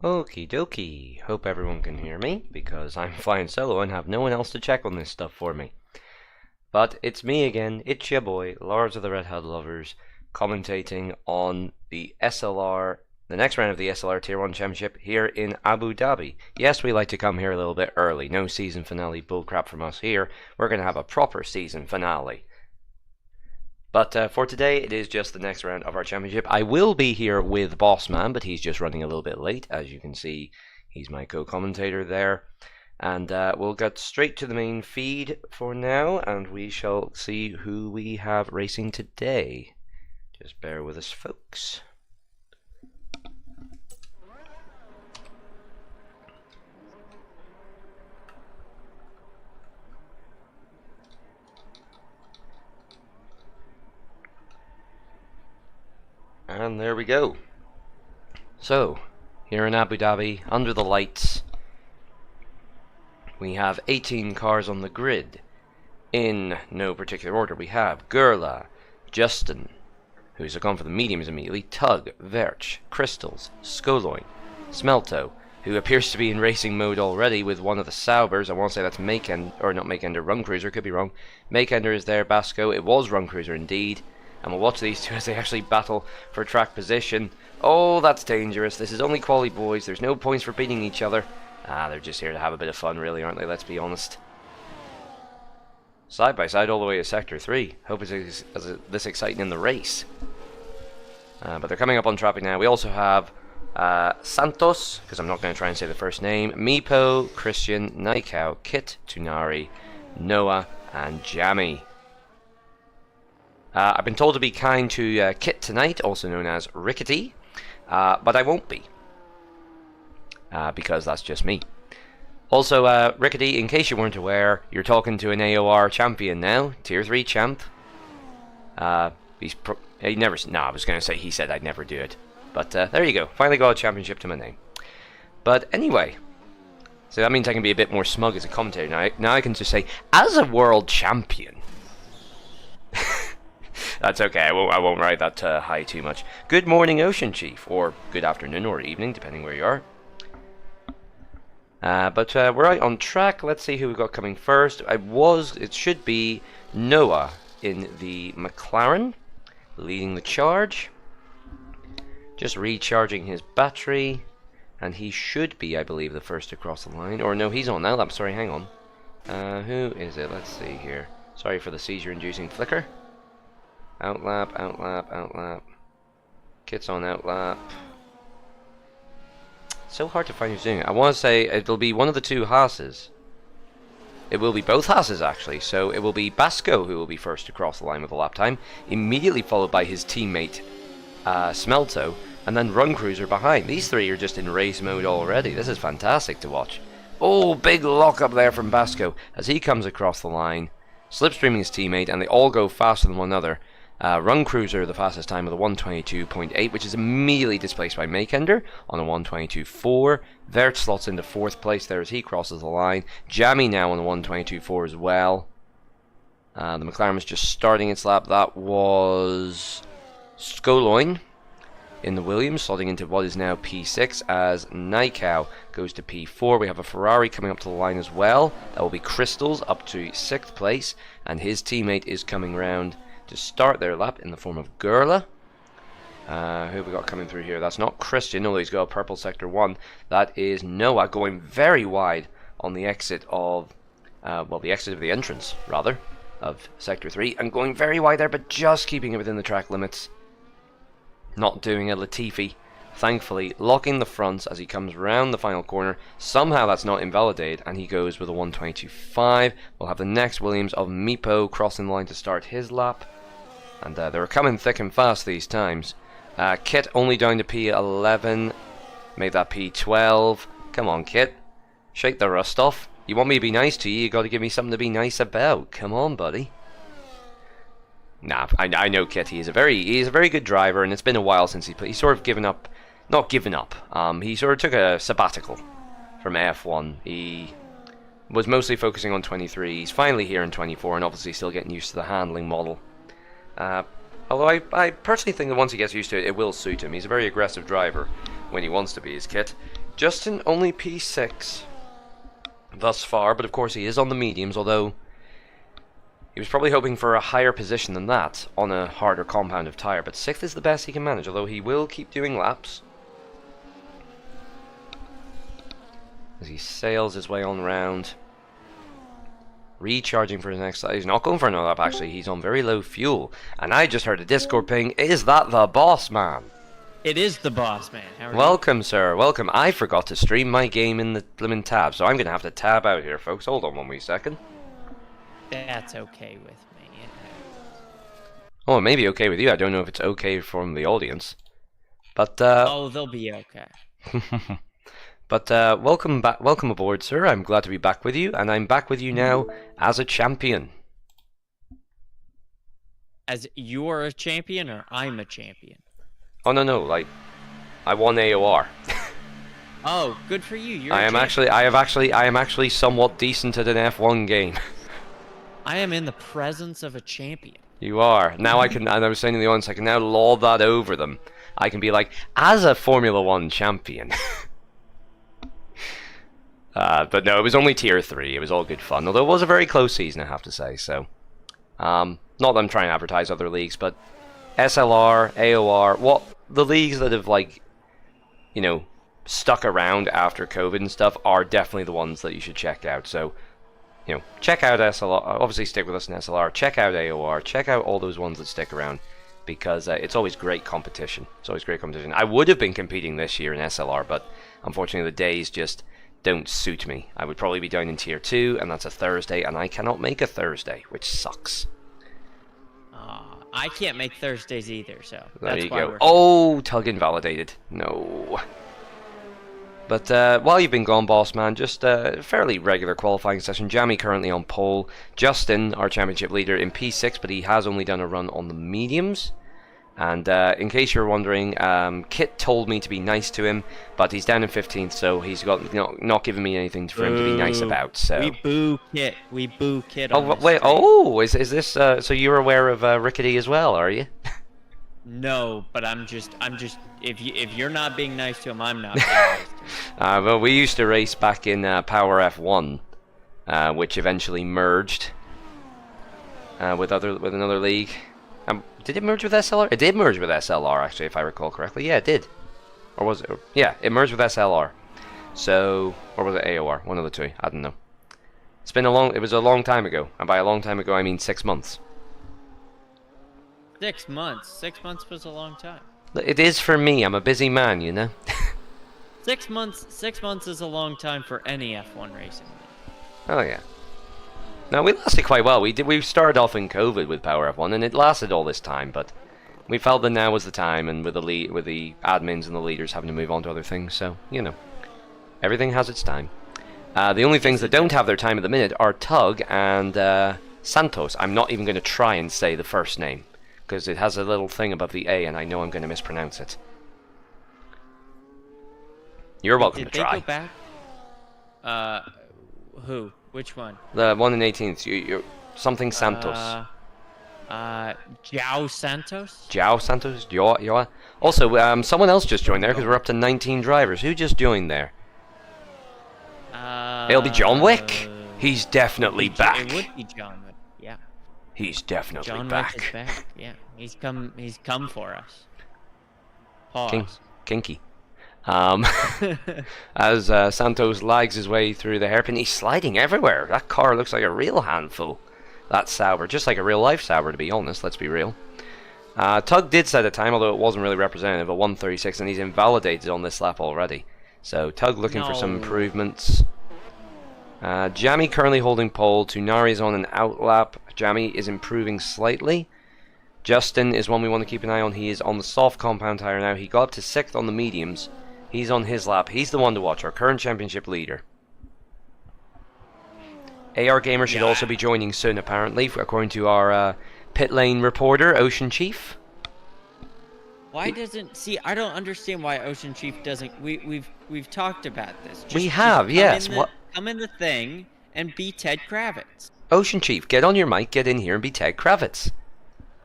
Okie dokie, hope everyone can hear me, because I'm flying solo and have no one else to check on this stuff for me. But it's me again, it's your boy, Lords of the Red Hat Lovers, commentating on the SLR, the next round of the SLR Tier 1 Championship here in Abu Dhabi. Yes, we like to come here a little bit early, no season finale bullcrap from us here, we're going to have a proper season finale. But for today, it is just the next round of our championship. I will be here with Bossman, but he's just running a little bit late. As you can see, he's my co-commentator there. And we'll get straight to the main feed for now, and we shall see who we have racing today. Just bear with us, folks. And there we go. So, here in Abu Dhabi, under the lights, we have 18 cars on the grid. In no particular order, we have Gurla, Justin, who's gone for the mediums immediately, Tug, Verch, Crystals, Skoloin, Smelto, who appears to be in racing mode already with one of the Saubers. I want to say that's Makeender, or not Makeender, Run Cruiser, could be wrong. Makeender is there, Basco, it was Run Cruiser indeed. And we'll watch these two as they actually battle for track position. Oh, that's dangerous. This is only quali boys. There's no points for beating each other. They're just here to have a bit of fun, really, aren't they? Let's be honest. Side by side all the way to Sector 3. Hope it's this exciting in the race. But they're coming up on traffic now. We also have Santos, because I'm not going to try and say the first name, Meepo, Christian, Naikau, Kit, Tunari, Noah, and Jammy. I've been told to be kind to Kit tonight, also known as Rickety, but I won't be, because that's just me. Also, Rickety, in case you weren't aware, you're talking to an AOR champion now, Tier 3 champ. He never, no, I was going to say he said I'd never do it, but there you go, finally got a championship to my name. But anyway, so that means I can be a bit more smug as a commentator now I can just say, as a world champion. That's okay, I won't ride that high too much. Good morning, Ocean Chief, or good afternoon or evening, depending where you are. But we're out on track. Let's see who we've got coming first. It should be Noah in the McLaren, leading the charge. Just recharging his battery, and he should be, I believe, the first to cross the line. Or no, he's on now. I'm sorry, hang on. Who is it? Let's see here. Sorry for the seizure-inducing flicker. Outlap, outlap, outlap. Kit's on outlap. So hard to find who's doing it. I want to say it'll be one of the two Haases. It will be both Haases, actually. So it will be Basco who will be first to cross the line with a lap time, immediately followed by his teammate Smelto, and then Run Cruiser behind. These three are just in race mode already. This is fantastic to watch. Oh, big lock up there from Basco as he comes across the line, slipstreaming his teammate, and they all go faster than one another. Run Cruiser, the fastest time with a 1:22.8, which is immediately displaced by Makeender on a 1:22.4. Vert slots into 4th place there as he crosses the line. Jammy now on a 1:22.4 as well. The McLaren was just starting its lap. That was Skoloin in the Williams, slotting into what is now P6 as Naikau goes to P4. We have a Ferrari coming up to the line as well. That will be Crystals up to 6th place, and his teammate is coming round to start their lap in the form of Gurla. Who have we got coming through here? That's not Christian, although he's got a purple Sector 1. That is Noah going very wide on the exit of, the exit of the entrance, rather, of Sector 3, and going very wide there, but just keeping it within the track limits. Not doing a Latifi, thankfully, locking the fronts as he comes round the final corner. Somehow that's not invalidated, and he goes with a 1:22.5. We'll have the next Williams of Meepo crossing the line to start his lap. And they were coming thick and fast these times. Kit only down to P11. Made that P12. Come on, Kit. Shake the rust off. You want me to be nice to you, you got to give me something to be nice about. Come on, buddy. Nah, I know Kit. He's a very good driver, and it's been a while since he's sort of given up. Not given up. He sort of took a sabbatical from F1. He was mostly focusing on 23. He's finally here in 24, and obviously still getting used to the handling model. Although I personally think that once he gets used to it, it will suit him. He's a very aggressive driver when he wants to be, his Kit. Justin only P6 thus far, but of course he is on the mediums, although he was probably hoping for a higher position than that on a harder compound of tyre. But 6th is the best he can manage, although he will keep doing laps as he sails his way on round. Recharging for his next lap. He's not going for another lap, actually. He's on very low fuel. And I just heard a Discord ping. Is that the boss man? It is the boss man. How are Welcome, you? sir. Welcome. I forgot to stream my game in the blimmin' tab, so I'm going to have to tab out here, folks. Hold on 1 wee second. That's okay with me. Oh, it may be okay with you. I don't know if it's okay from the audience. But, Oh, they'll be okay. But welcome back, welcome aboard, sir. I'm glad to be back with you, and I'm back with you now as a champion. As you're a champion, or I'm a champion? Oh no, like I won AOR. Oh, good for you. You're I am actually somewhat decent at an F1 game. I am in the presence of a champion. You are. Now I can, and I was saying to the audience, I can now lord that over them. I can be like, as a Formula 1 champion. But no, it was only tier 3. It was all good fun. Although it was a very close season, I have to say. So, not that I'm trying to advertise other leagues, but SLR, AOR, what the leagues that have, like, you know, stuck around after COVID and stuff are definitely the ones that you should check out. So, you know, check out SLR. Obviously, stick with us in SLR. Check out AOR. Check out all those ones that stick around, because it's always great competition. It's always great competition. I would have been competing this year in SLR, but unfortunately the days just don't suit me. I would probably be down in tier 2, and that's a Thursday, and I cannot make a Thursday, which sucks. I can't make Thursdays either, so There that's you why go. we're... Oh, Tug invalidated. No. But while you've been gone, boss man, just a fairly regular qualifying session. Jamie currently on pole. Justin, our championship leader, in P6, but he has only done a run on the mediums. And in case you're wondering, Kit told me to be nice to him, but he's down in 15th, so he's got not giving me anything for him to be nice about. So we boo Kit. We boo Kit. Oh wait! Oh, is this? So you're aware of Rickety as well, are you? No, but I'm just. If you're not being nice to him, I'm not being nice to him. Well, we used to race back in Power F1, which eventually merged with another league. Did it merge with SLR? It did merge with SLR, actually, if I recall correctly. Yeah, it did. Or was it? Yeah, it merged with SLR. So, or was it AOR? One of the two. I don't know. It was a long time ago. And by a long time ago, I mean 6 months. 6 months. 6 months was a long time. It is for me. I'm a busy man, you know. 6 months. 6 months is a long time for any F1 racing. Oh yeah. No, we lasted quite well. We started off in COVID with Power F1, and it lasted all this time. But we felt that now was the time, and with the admins and the leaders having to move on to other things, so you know, everything has its time. The only things that don't have their time at the minute are Tug and Santos. I'm not even going to try and say the first name because it has a little thing above the A, and I know I'm going to mispronounce it. You're welcome to try. Did they go back? Who? Which one? The one in 18th. You something Santos. João Santos? João Santos? João? Also, someone else just joined there because we're up to 19 drivers. Who just joined there? It'll be John Wick. He's definitely back. It would be John Wick. Yeah. He's definitely John back. Wick is back. Yeah. He's come for us. Pause. Kinky. As Santos lags his way through the hairpin, he's sliding everywhere. That car looks like a real handful. That Sauber, just like a real life Sauber, to be honest. Let's be real. Tug did set a time, although it wasn't really representative, of 1:36, and he's invalidated on this lap already. So Tug looking for some improvements. Jamie currently holding pole. Tunari is on an out lap. Jamie is improving slightly. Justin is one we want to keep an eye on. He is on the soft compound tire now. He got up to 6th on the mediums. He's on his lap. He's the one to watch, our current championship leader. AR Gamer should also be joining soon, apparently, according to our pit lane reporter, Ocean Chief. Why doesn't... See, I don't understand why Ocean Chief doesn't... We've talked about this. We have, yes. Come in the thing and be Ted Kravitz. Ocean Chief, get on your mic, get in here and be Ted Kravitz.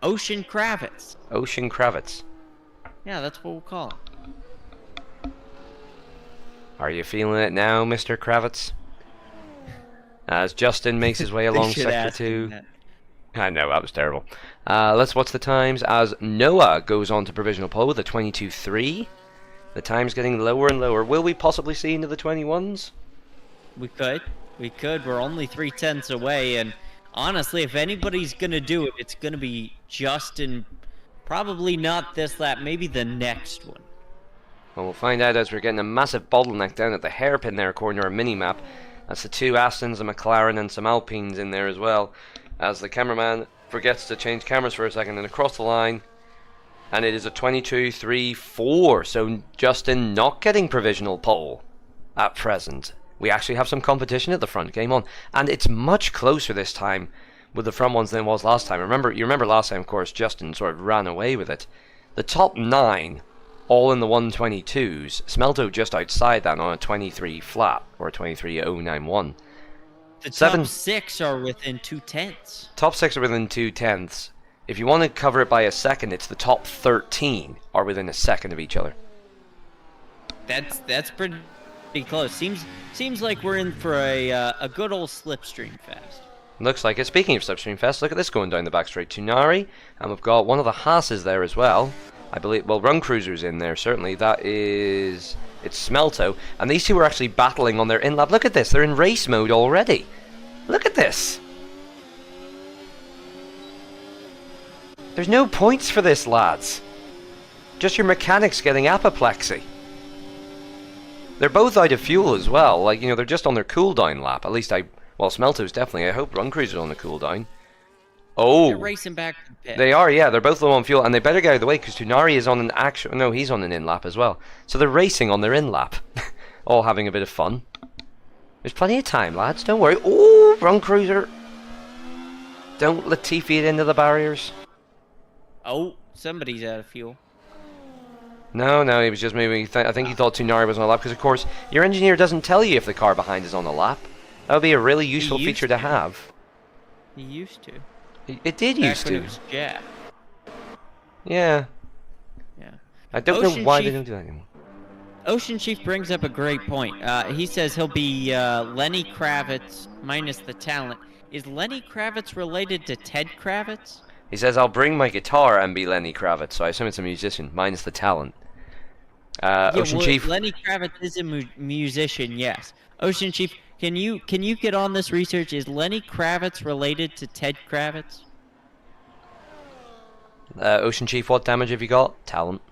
Ocean Kravitz. Ocean Kravitz. Yeah, that's what we'll call him. Are you feeling it now, Mr. Kravitz? As Justin makes his way along Sector 2. I know, that was terrible. Let's watch the times as Noah goes on to provisional pole with a 22.3. The time's getting lower and lower. Will we possibly see into the 21s? We could. We could. We're only 3/10 away, and honestly, if anybody's gonna do it, it's gonna be Justin. Probably not this lap, maybe the next one. Well, we'll find out as we're getting a massive bottleneck down at the hairpin there according to our mini-map. That's the 2 Astons, a McLaren, and some Alpines in there as well. As the cameraman forgets to change cameras for a second and across the line. And it is a 22.34, so Justin not getting provisional pole at present. We actually have some competition at the front, game on. And it's much closer this time with the front ones than it was last time. You remember last time, of course, Justin sort of ran away with it. The top 9, all in the 122s. Smelto just outside that on a 23 flat, or a 23.091. The top 6 are within 2/10. Top 6 are within 2/10. If you want to cover it by a second, it's the top 13 are within a second of each other. That's pretty close. Seems like we're in for a good old Slipstream Fest. Looks like it. Speaking of Slipstream Fest, look at this going down the back straight. Tunari, and we've got one of the Haas's there as well. I believe, well, Run Cruiser's in there, certainly. It's Smelto. And these two are actually battling on their in-lap. Look at this, they're in race mode already. Look at this. There's no points for this, lads. Just your mechanics getting apoplexy. They're both out of fuel as well. Like, you know, they're just on their cooldown lap. At least well, Smelto's definitely. I hope Run Cruiser's on the cooldown. Oh. They're racing back to the pit. They are, yeah. They're both low on fuel, and they better get out of the way because Tunari is on an actual. No, he's on an in-lap as well. So they're racing on their in-lap. All having a bit of fun. There's plenty of time, lads. Don't worry. Oh, Run Cruiser. Don't Latifi it into the barriers. Oh, somebody's out of fuel. No, he was just moving. I think he thought Tunari was on a lap because, of course, your engineer doesn't tell you if the car behind is on a lap. That would be a really useful feature to have. He used to. It did used to. It was Jack. Yeah. Yeah. I don't know why they don't do that anymore. Ocean Chief brings up a great point. He says he'll be Lenny Kravitz minus the talent. Is Lenny Kravitz related to Ted Kravitz? He says, I'll bring my guitar and be Lenny Kravitz. So I assume it's a musician, minus the talent. Yeah, Ocean Chief. Lenny Kravitz is a musician, yes. Ocean Chief, can you get on this research? Is Lenny Kravitz related to Ted Kravitz? Ocean Chief, what damage have you got? Talent.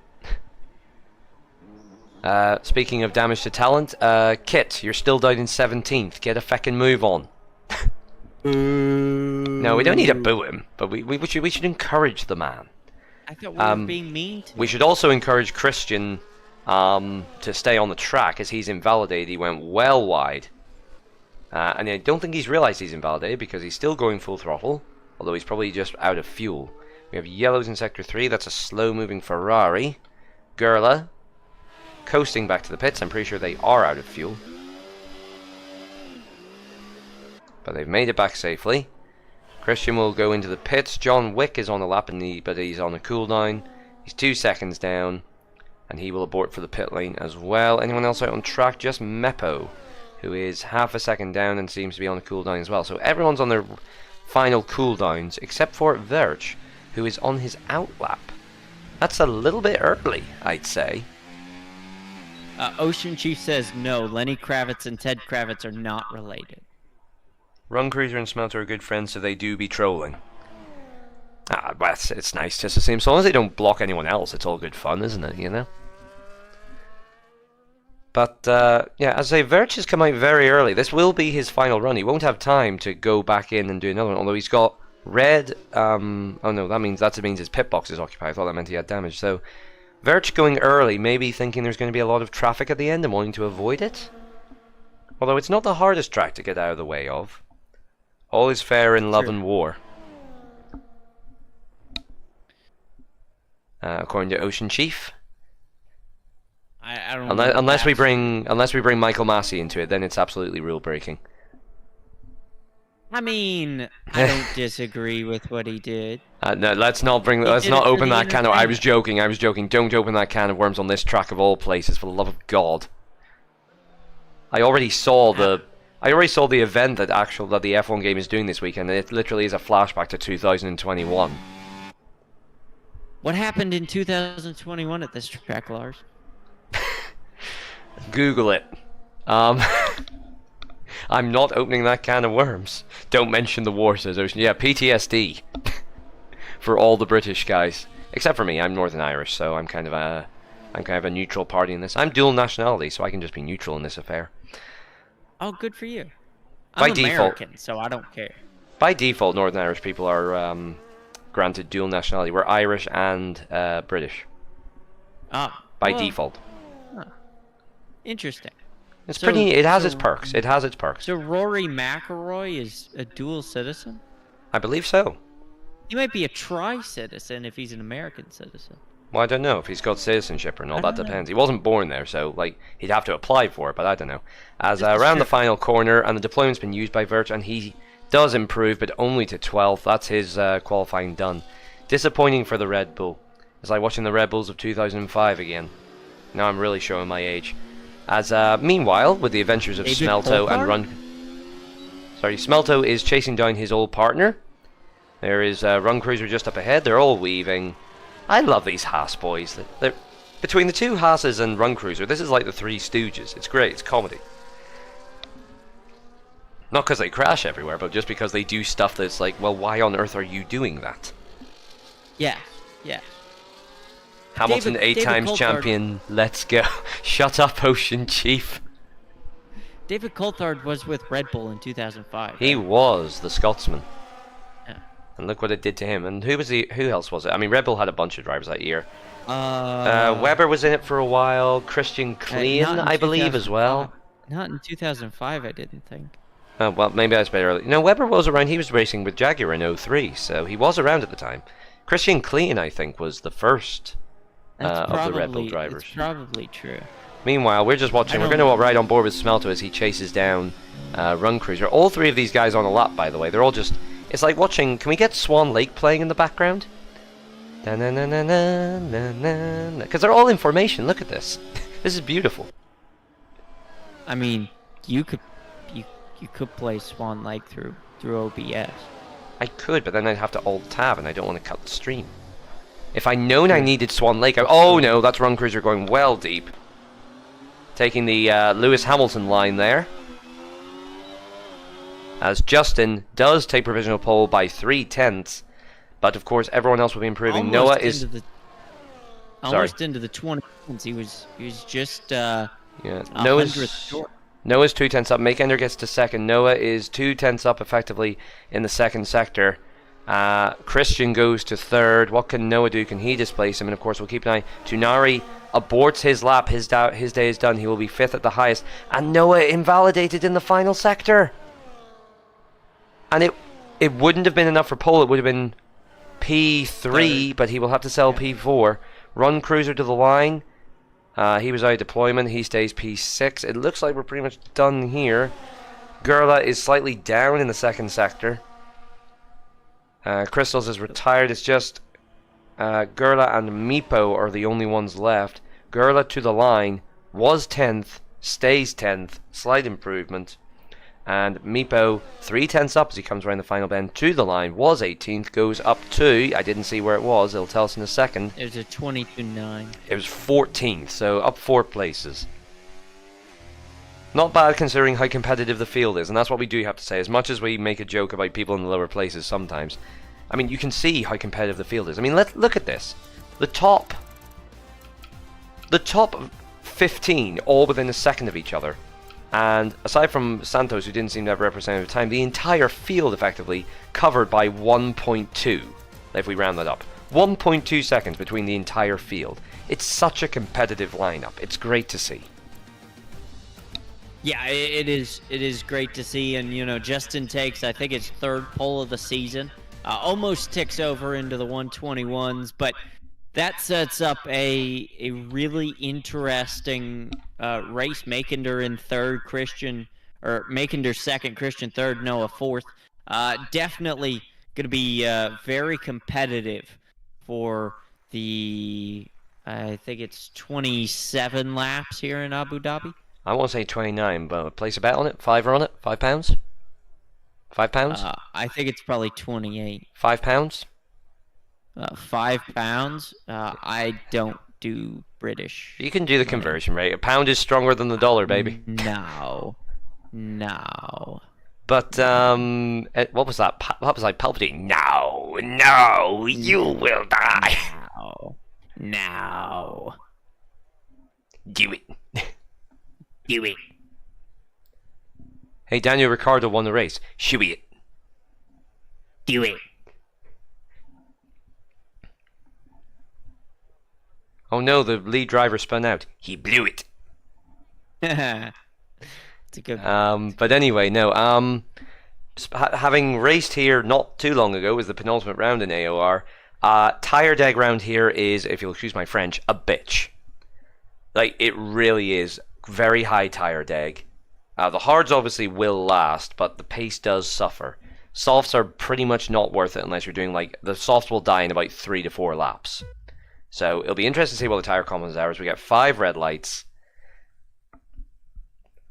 Speaking of damage to talent, Kit, you're still down in 17th. Get a feckin' move on. No, we don't need to boo him, but we should encourage the man. I thought we were being mean to him. We should also encourage Christian to stay on the track as he's invalidated. He went well wide. And I don't think he's realised he's invalidated because he's still going full throttle, although he's probably just out of fuel. We have yellows in Sector 3. That's a slow-moving Ferrari. Gurla coasting back to the pits. I'm pretty sure they are out of fuel. But they've made it back safely. Christian will go into the pits. John Wick is on the lap, but he's on a cooldown. He's 2 seconds down, and he will abort for the pit lane as well. Anyone else out on track? Just Meppo, who is half a second down and seems to be on a cooldown as well. So everyone's on their final cooldowns, except for Verge, who is on his out lap. That's a little bit early, I'd say. Ocean Chief says no, Lenny Kravitz and Ted Kravitz are not related. Run Cruiser and Smelter are good friends, so they do be trolling. But it's nice just to see them. So long as they don't block anyone else, it's all good fun, isn't it, you know? But, yeah, as I say, Verge has come out very early. This will be his final run. He won't have time to go back in and do another one, although he's got red, oh no, that means his pit box is occupied. I thought that meant he had damage. So, Verge going early, maybe thinking there's going to be a lot of traffic at the end and wanting to avoid it. Although it's not the hardest track to get out of the way of. All is fair in love and war. According to Ocean Chief. I don't unless we bring Michael Massey into it, then it's absolutely rule breaking. I mean, I don't disagree with what he did. No, let's not open that can of. I was joking. Don't open that can of worms on this track of all places, for the love of God. I already saw the event that the F1 game is doing this weekend, and it literally is a flashback to 2021. What happened in 2021 at this track, Lars? Google it. I'm not opening that can of worms. Don't mention the war, says Ocean. Yeah, PTSD for all the British guys, except for me. I'm Northern Irish, so I'm kind of a neutral party in this. I'm dual nationality, so I can just be neutral in this affair. Oh, good for you. By I'm American, default, so I don't care. By default, Northern Irish people are granted dual nationality. We're Irish and British. Ah, by default. Huh. Interesting. It's pretty. It has its perks. It has its perks. So Rory McIlroy is a dual citizen? I believe so. He might be a tri-citizen if he's an American citizen. Well, I don't know if he's got citizenship or not. That depends. He wasn't born there, so like he'd have to apply for it. But I don't know. As around the final corner, and the deployment's been used by Virch, and he does improve, but only to 12th. That's his qualifying done. Disappointing for the Red Bull. It's like watching the Red Bulls of 2005 again. Now I'm really showing my age. As meanwhile, with the adventures of Smelto and Smelto is chasing down his old partner. There is Run Cruiser just up ahead. They're all weaving. I love these Haas boys. They're between the two Haas's and Run Cruiser, this is like the Three Stooges. It's great. It's comedy. Not because they crash everywhere, but just because they do stuff that's like, well, why on earth are you doing that? Yeah, yeah. Hamilton, 8 times champion. Let's go. Shut up, Ocean Chief. David Coulthard was with Red Bull in 2005. He was the Scotsman. Yeah. And look what it did to him. And who else was it? I mean, Red Bull had a bunch of drivers that year. Webber was in it for a while. Christian Klein, I believe, as well. Not in 2005, I didn't think. Well, maybe I was better early. No, Webber was around. He was racing with Jaguar in 03, so he was around at the time. Christian Klein, I think, was the first of the Red Bull drivers. That's probably true. Meanwhile, we're just watching. We're going to ride on board with Smelto as he chases down Run Cruiser. All three of these guys on a lap, by the way. They're all just... It's like watching... Can we get Swan Lake playing in the background? Because they're all in formation. Look at this. This is beautiful. I mean, you could play Swan Lake through OBS. I could, but then I'd have to Alt-Tab, and I don't want to cut the stream. If I'd known I needed Swan Lake... Oh, no, that's Run Cruiser going well deep. Taking the Lewis Hamilton line there. As Justin does take provisional pole by 3/10. But, of course, everyone else will be improving. Noah is... Almost into the 20 points. He was just... yeah, Noah's 2/10 up. Makender gets to second. Noah is 2/10 up effectively in the second sector. Christian goes to third. What can Noah do? Can he displace him? And of course we'll keep an eye. Tunari aborts his lap. His day is done. He will be 5th at the highest. And Noah invalidated in the final sector. And it wouldn't have been enough for pole. It would have been P3, but he will have to sell P4. Run Cruiser to the line. He was out of deployment. He stays P6. It looks like we're pretty much done here. Gurla is slightly down in the second sector. Crystals is retired. It's just Gurla and Meepo are the only ones left. Gurla to the line was 10th, stays 10th, slight improvement. And Meepo 3/10 up as he comes around the final bend to the line, was 18th, goes up to, I didn't see where it was, it'll tell us in a second. It was a 22.9. It was 14th, so up 4 places. Not bad considering how competitive the field is, and that's what we do have to say. As much as we make a joke about people in the lower places sometimes, I mean, you can see how competitive the field is. I mean, let's look at this. The top 15 all within a second of each other. And aside from Santos, who didn't seem to have representative time, the entire field effectively covered by 1.2, if we round that up. 1.2 seconds between the entire field. It's such a competitive lineup. It's great to see. Yeah, it is great to see, and you know, Justin takes, I think it's 3rd pole of the season. Almost ticks over into the 121s, but that sets up a really interesting race. Makender in 3rd, Makender 2nd, Christian 3rd, Noah 4th. Definitely going to be very competitive for the, I think it's 27 laps here in Abu Dhabi. I won't say 29, but place a bet on it. Fiver on it. £5. £5. I think it's probably 28. £5. £5. I don't do British. You can do the conversion rate. A pound is stronger than the dollar, baby. No. No. But what was that? What was like Palpatine? No, no, you will die. No. No. Do it. Do it. Hey, Daniel Ricciardo won the race. Should it? Do it. Oh no, the lead driver spun out. He blew it. It's a good. But anyway, no. Having raced here not too long ago, was the penultimate round in AOR. Tire deg round here is, if you'll excuse my French, a bitch. Like, it really is very high tire deg. The hards obviously will last, but the pace does suffer. Softs are pretty much not worth it unless you're doing, like, the softs will die in about 3 to 4 laps. So it'll be interesting to see what the tire combos are as we get 5 red lights.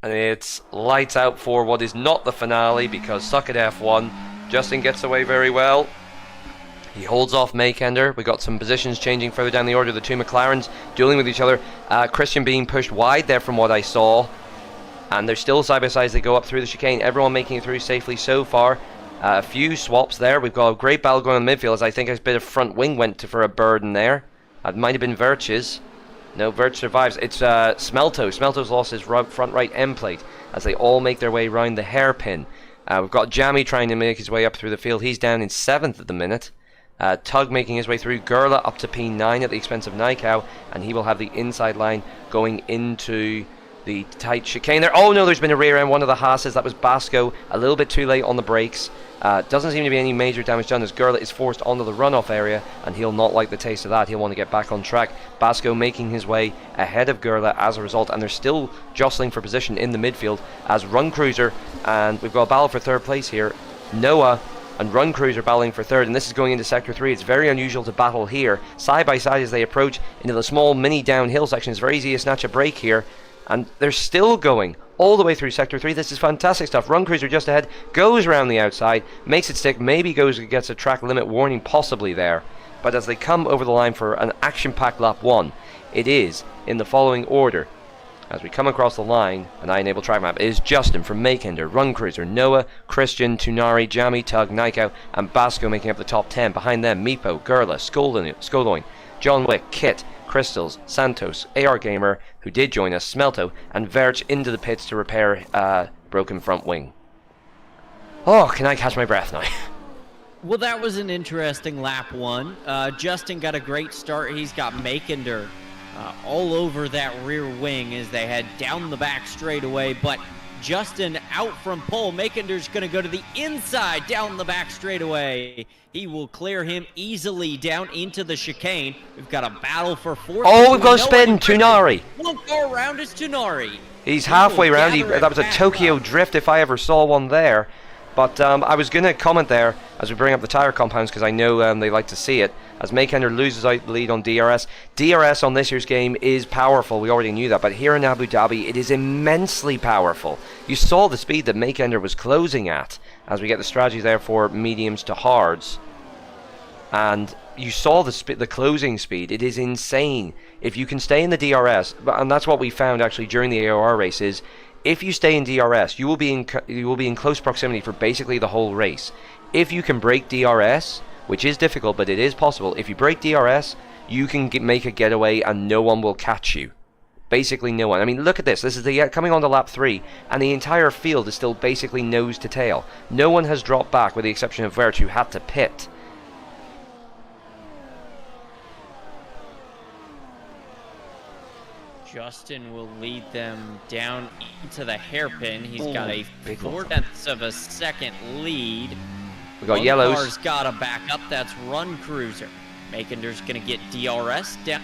And it's lights out for what is not the finale, because Suck at F1. Justin gets away very well. He holds off Makender. We got some positions changing further down the order. The two McLarens dueling with each other. Christian being pushed wide there from what I saw. And they're still side by side as they go up through the chicane. Everyone making it through safely so far. A few swaps there. We've got a great battle going on in the midfield, as I think a bit of front wing went for a burden there. It might have been Virch's. No, Virch survives. It's Smelto. Smelto's lost his front right end plate as they all make their way around the hairpin. We've got Jammy trying to make his way up through the field. He's down in 7th at the minute. Tug making his way through. Gurla up to P9 at the expense of Nikau, and he will have the inside line going into the tight chicane there. Oh no, there's been a rear end. One of the Haas's, that was Basco, a little bit too late on the brakes. Doesn't seem to be any major damage done as Gurla is forced onto the runoff area, and he'll not like the taste of that. He'll want to get back on track. Basco making his way ahead of Gurla as a result, and they're still jostling for position in the midfield as Run Cruiser, and we've got a battle for 3rd place here. Noah and Run Cruiser battling for 3rd, and this is going into Sector 3. It's very unusual to battle here, side by side as they approach into the small mini downhill section. It's very easy to snatch a break here, and they're still going all the way through Sector 3. This is fantastic stuff. Run Cruiser just ahead, goes around the outside, makes it stick, maybe gets a track limit warning possibly there. But as they come over the line for an action-packed lap 1, it is in the following order. As we come across the line, an I-enabled track map, is Justin from Makender, Run Cruiser, Noah, Christian, Tunari, Jammy, Tug, Nikau, and Basco making up the top 10. Behind them, Meepo, Gurla, Skoloin, John Wick, Kit, Crystals, Santos, AR Gamer, who did join us, Smelto, and Verge into the pits to repair broken front wing. Oh, can I catch my breath now? Well, that was an interesting lap 1. Justin got a great start. He's got Makender all over that rear wing as they head down the back straightaway, but Justin out from pole. Makender's going to go to the inside down the back straightaway. He will clear him easily down into the chicane. We've got a battle for 4th. Oh, we've got a spin. Tunari. One car around is Tunari. He's halfway round. That was a Tokyo drift if I ever saw one there. But I was going to comment there as we bring up the tyre compounds, because I know they like to see it, as Makender loses out the lead on DRS. DRS on this year's game is powerful, we already knew that, but here in Abu Dhabi it is immensely powerful. You saw the speed that Makender was closing at, as we get the strategy there for mediums to hards. And you saw the closing speed. It is insane. If you can stay in the DRS, and that's what we found actually during the AOR races, if you stay in DRS, you will be in close proximity for basically the whole race. If you can break DRS, which is difficult, but it is possible, if you break DRS, you can make a getaway and no one will catch you. Basically no one. I mean, look at this. This is coming on to lap 3, and the entire field is still basically nose to tail. No one has dropped back, with the exception of Vert, who had to pit. Justin will lead them down into the hairpin. He's got a 4/10 of a second lead. We got yellows. Car's got a back up. That's Run Cruiser. Makender's going to get DRS down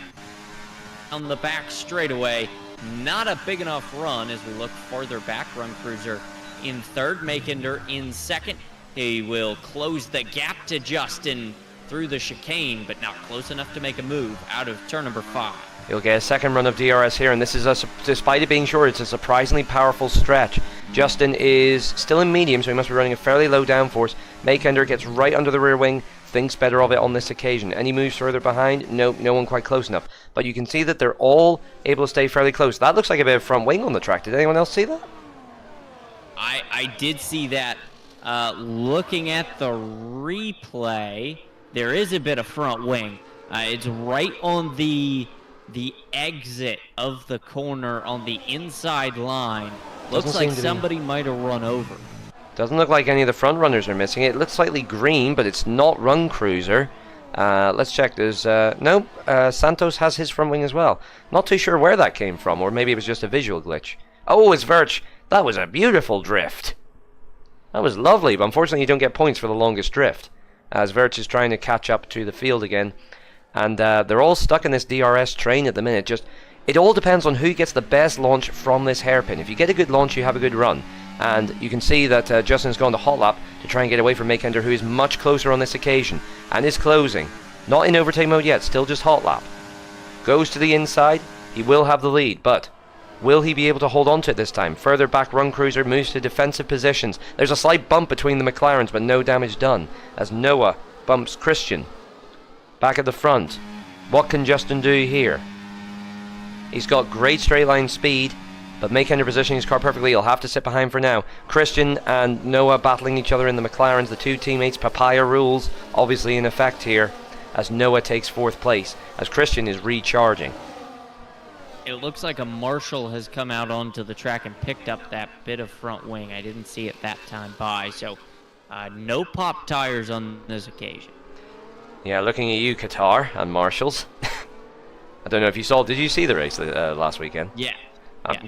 on the back straightaway. Not a big enough run as we look farther back. Run Cruiser in 3rd. Makender in 2nd. He will close the gap to Justin through the chicane, but not close enough to make a move out of turn number 5. He'll get a second run of DRS here, and this is, despite it being short, it's a surprisingly powerful stretch. Justin is still in medium, so he must be running a fairly low downforce. Makender gets right under the rear wing, thinks better of it on this occasion. Any moves further behind? No, no one quite close enough. But you can see that they're all able to stay fairly close. That looks like a bit of front wing on the track. Did anyone else see that? I did see that. Looking at the replay, there is a bit of front wing. It's right on the exit of the corner on the inside line. Looks like somebody might have run over. Doesn't look like any of the front runners are missing it. It looks slightly green, but it's not Run Cruiser. Let's check. There's no. Santos has his front wing as well. Not too sure where that came from, or maybe it was just a visual glitch. Oh, it's Verch. That was a beautiful drift. That was lovely, but unfortunately you don't get points for the longest drift, as Verch is trying to catch up to the field again. And they're all stuck in this DRS train at the minute. It all depends on who gets the best launch from this hairpin. If you get a good launch, you have a good run. And you can see that Justin's gone to hot lap to try and get away from Makender, who is much closer on this occasion, and is closing. Not in overtake mode yet, still just hot lap. Goes to the inside, he will have the lead, but will he be able to hold on to it this time? Further back, Run Cruiser moves to defensive positions. There's a slight bump between the McLarens, but no damage done, as Noah bumps Christian. Back at the front, what can Justin do here? He's got great straight line speed, but Makender positioning his car perfectly. He'll have to sit behind for now. Christian and Noah battling each other in the McLarens. The two teammates, papaya rules, obviously in effect here, as Noah takes 4th place, as Christian is recharging. It looks like a Marshall has come out onto the track and picked up that bit of front wing. I didn't see it that time by, so no pop tires on this occasion. Yeah, looking at you, Qatar and Marshalls. I don't know if you saw. Did you see the race last weekend? Yeah.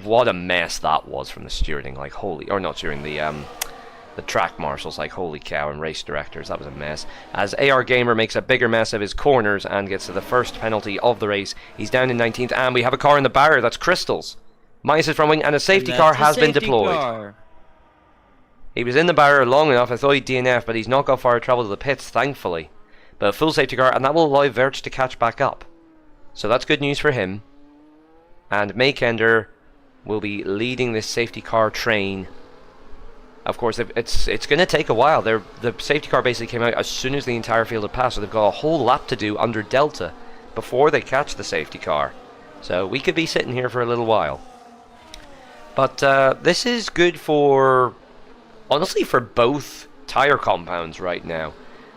What a mess that was from the stewarding, like holy, or not stewarding, the track marshals, like holy cow, and race directors. That was a mess. As AR Gamer makes a bigger mess of his corners and gets to the first penalty of the race. He's down in 19th, and we have a car in the barrier. That's Crystals. Minus his front wing, and a safety car has been deployed. He was in the barrier long enough. I thought he'd DNF, but he's not got far travel to the pits, thankfully. But a full safety car, and that will allow Verch to catch back up. So that's good news for him. And Makender will be leading this safety car train. Of course, it's going to take a while. The safety car basically came out as soon as the entire field had passed, so they've got a whole lap to do under Delta before they catch the safety car. So we could be sitting here for a little while. But this is good for, honestly, for both tire compounds right now.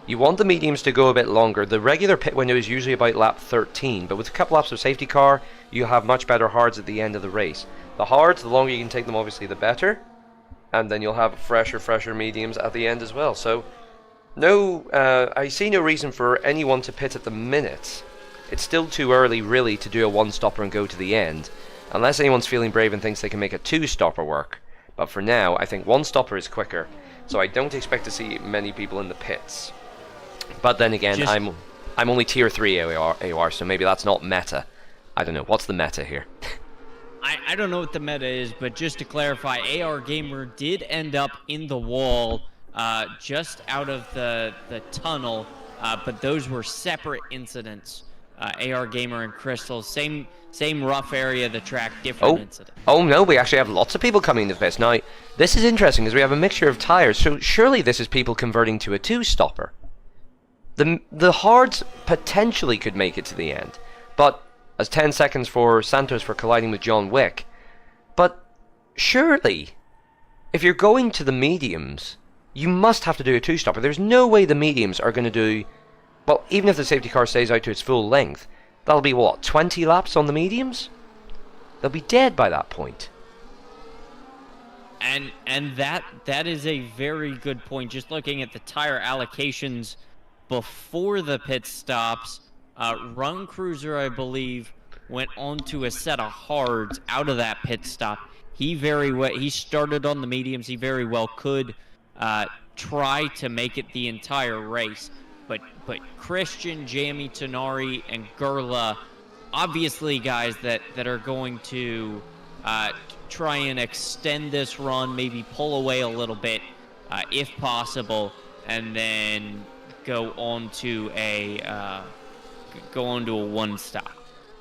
You want the mediums to go a bit longer. The regular pit window is usually about lap 13, but with a couple laps of safety car, you have much better hards at the end of the race. The hards, the longer you can take them, obviously, the better. And then you'll have fresher mediums at the end as well. So, no, I see no reason for anyone to pit at the minute. It's still too early, really, to do a one-stopper and go to the end. Unless anyone's feeling brave and thinks they can make a two-stopper work. But for now, I think one-stopper is quicker. So I don't expect to see many people in the pits. But then again, I'm only tier 3 AOR, so maybe that's not meta. I don't know. What's the meta here? I don't know what the meta is, but just to clarify, AR Gamer did end up in the wall just out of the tunnel, but those were separate incidents. AR Gamer and Crystal, same rough area of the track, different incident. Oh no, we actually have lots of people coming into this. Now, this is interesting, because we have a mixture of tires, so surely this is people converting to a two-stopper. The hards potentially could make it to the end, but as 10 seconds for Santos for colliding with John Wick. But surely, if you're going to the mediums, you must have to do a two-stopper. There's no way the mediums are going to do, well, even if the safety car stays out to its full length, that'll be what, 20 laps on the mediums? They'll be dead by that point. And that is a very good point. Just looking at the tire allocations before the pit stops, Run Cruiser, I believe, went onto a set of hards out of that pit stop. He started on the mediums. He very well could try to make it the entire race. But Christian, Jamie, Tenari, and Gurla, obviously guys that are going to try and extend this run, maybe pull away a little bit if possible, and then go on to a one stop.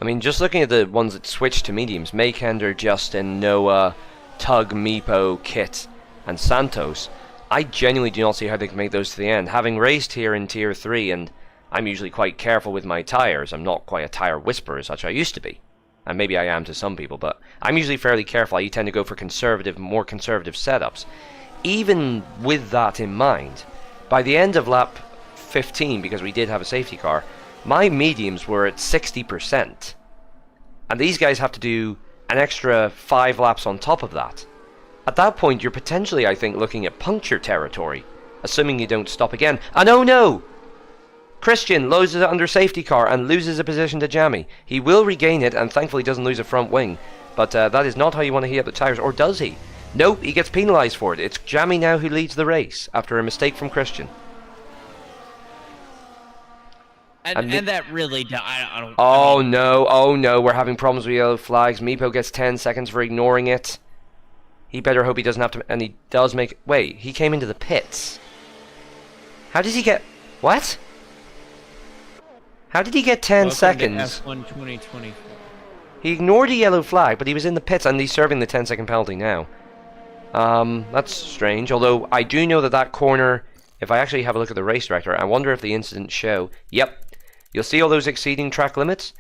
I mean, just looking at the ones that switched to mediums, Makender, Justin, Noah, Tug, Meepo, Kit, and Santos, I genuinely do not see how they can make those to the end. Having raced here in Tier 3, and I'm usually quite careful with my tyres, I'm not quite a tyre whisperer as such I used to be. And maybe I am to some people, but I'm usually fairly careful. I tend to go for more conservative setups. Even with that in mind, by the end of lap 15, because we did have a safety car, my mediums were at 60%. And these guys have to do an extra 5 laps on top of that. At that point, you're potentially, I think, looking at puncture territory, assuming you don't stop again. And oh no! Christian loses it under safety car and loses a position to Jammy. He will regain it and thankfully doesn't lose a front wing. But that is not how you want to heat up the tyres, or does he? Nope, he gets penalised for it. It's Jammy now who leads the race after a mistake from Christian. And that really, I don't... Oh no, we're having problems with yellow flags. Meepo gets 10 seconds for ignoring it. He better hope he doesn't have to, and he does make... Wait, he came into the pits. How did he get... What? How did he get 10 seconds? To F1 2024. He ignored a yellow flag, but he was in the pits, and he's serving the 10-second penalty now. That's strange, although I do know that that corner, if I actually have a look at the race director, I wonder if the incidents show... Yep, you'll see all those exceeding track limits.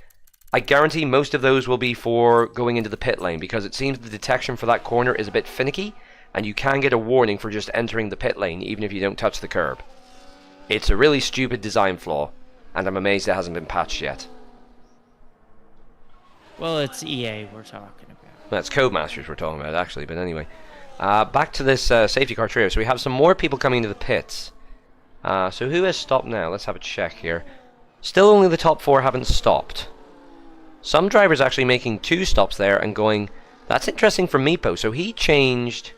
I guarantee most of those will be for going into the pit lane, because it seems the detection for that corner is a bit finicky, and you can get a warning for just entering the pit lane, even if you don't touch the curb. It's a really stupid design flaw, and I'm amazed it hasn't been patched yet. Well, it's EA we're talking about. That's Codemasters we're talking about, actually, but anyway. Back to this safety car trio. So we have some more people coming into the pits. So who has stopped now? Let's have a check here. Still only the top 4 haven't stopped. Some drivers actually making 2 stops there and going, that's interesting for Meepo. So he changed...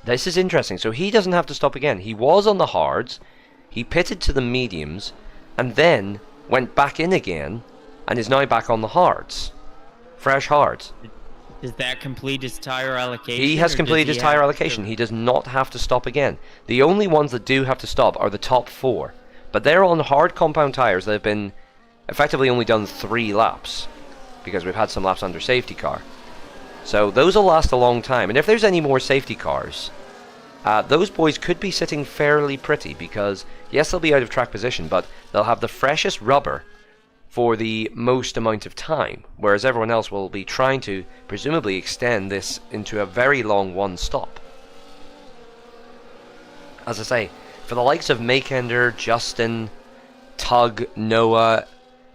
This is interesting. So he doesn't have to stop again. He was on the hards, he pitted to the mediums, and then went back in again, and is now back on the hards. Fresh hards. Does that complete his tyre allocation? He has completed his tyre allocation. He does not have to stop again. The only ones that do have to stop are the top 4. But they're on hard compound tyres that have been effectively only done 3 laps, because we've had some laps under safety car. So those will last a long time. And if there's any more safety cars, those boys could be sitting fairly pretty, because yes, they'll be out of track position, but they'll have the freshest rubber for the most amount of time, whereas everyone else will be trying to presumably extend this into a very long one stop. As I say, for the likes of Makender, Justin, Tug, Noah,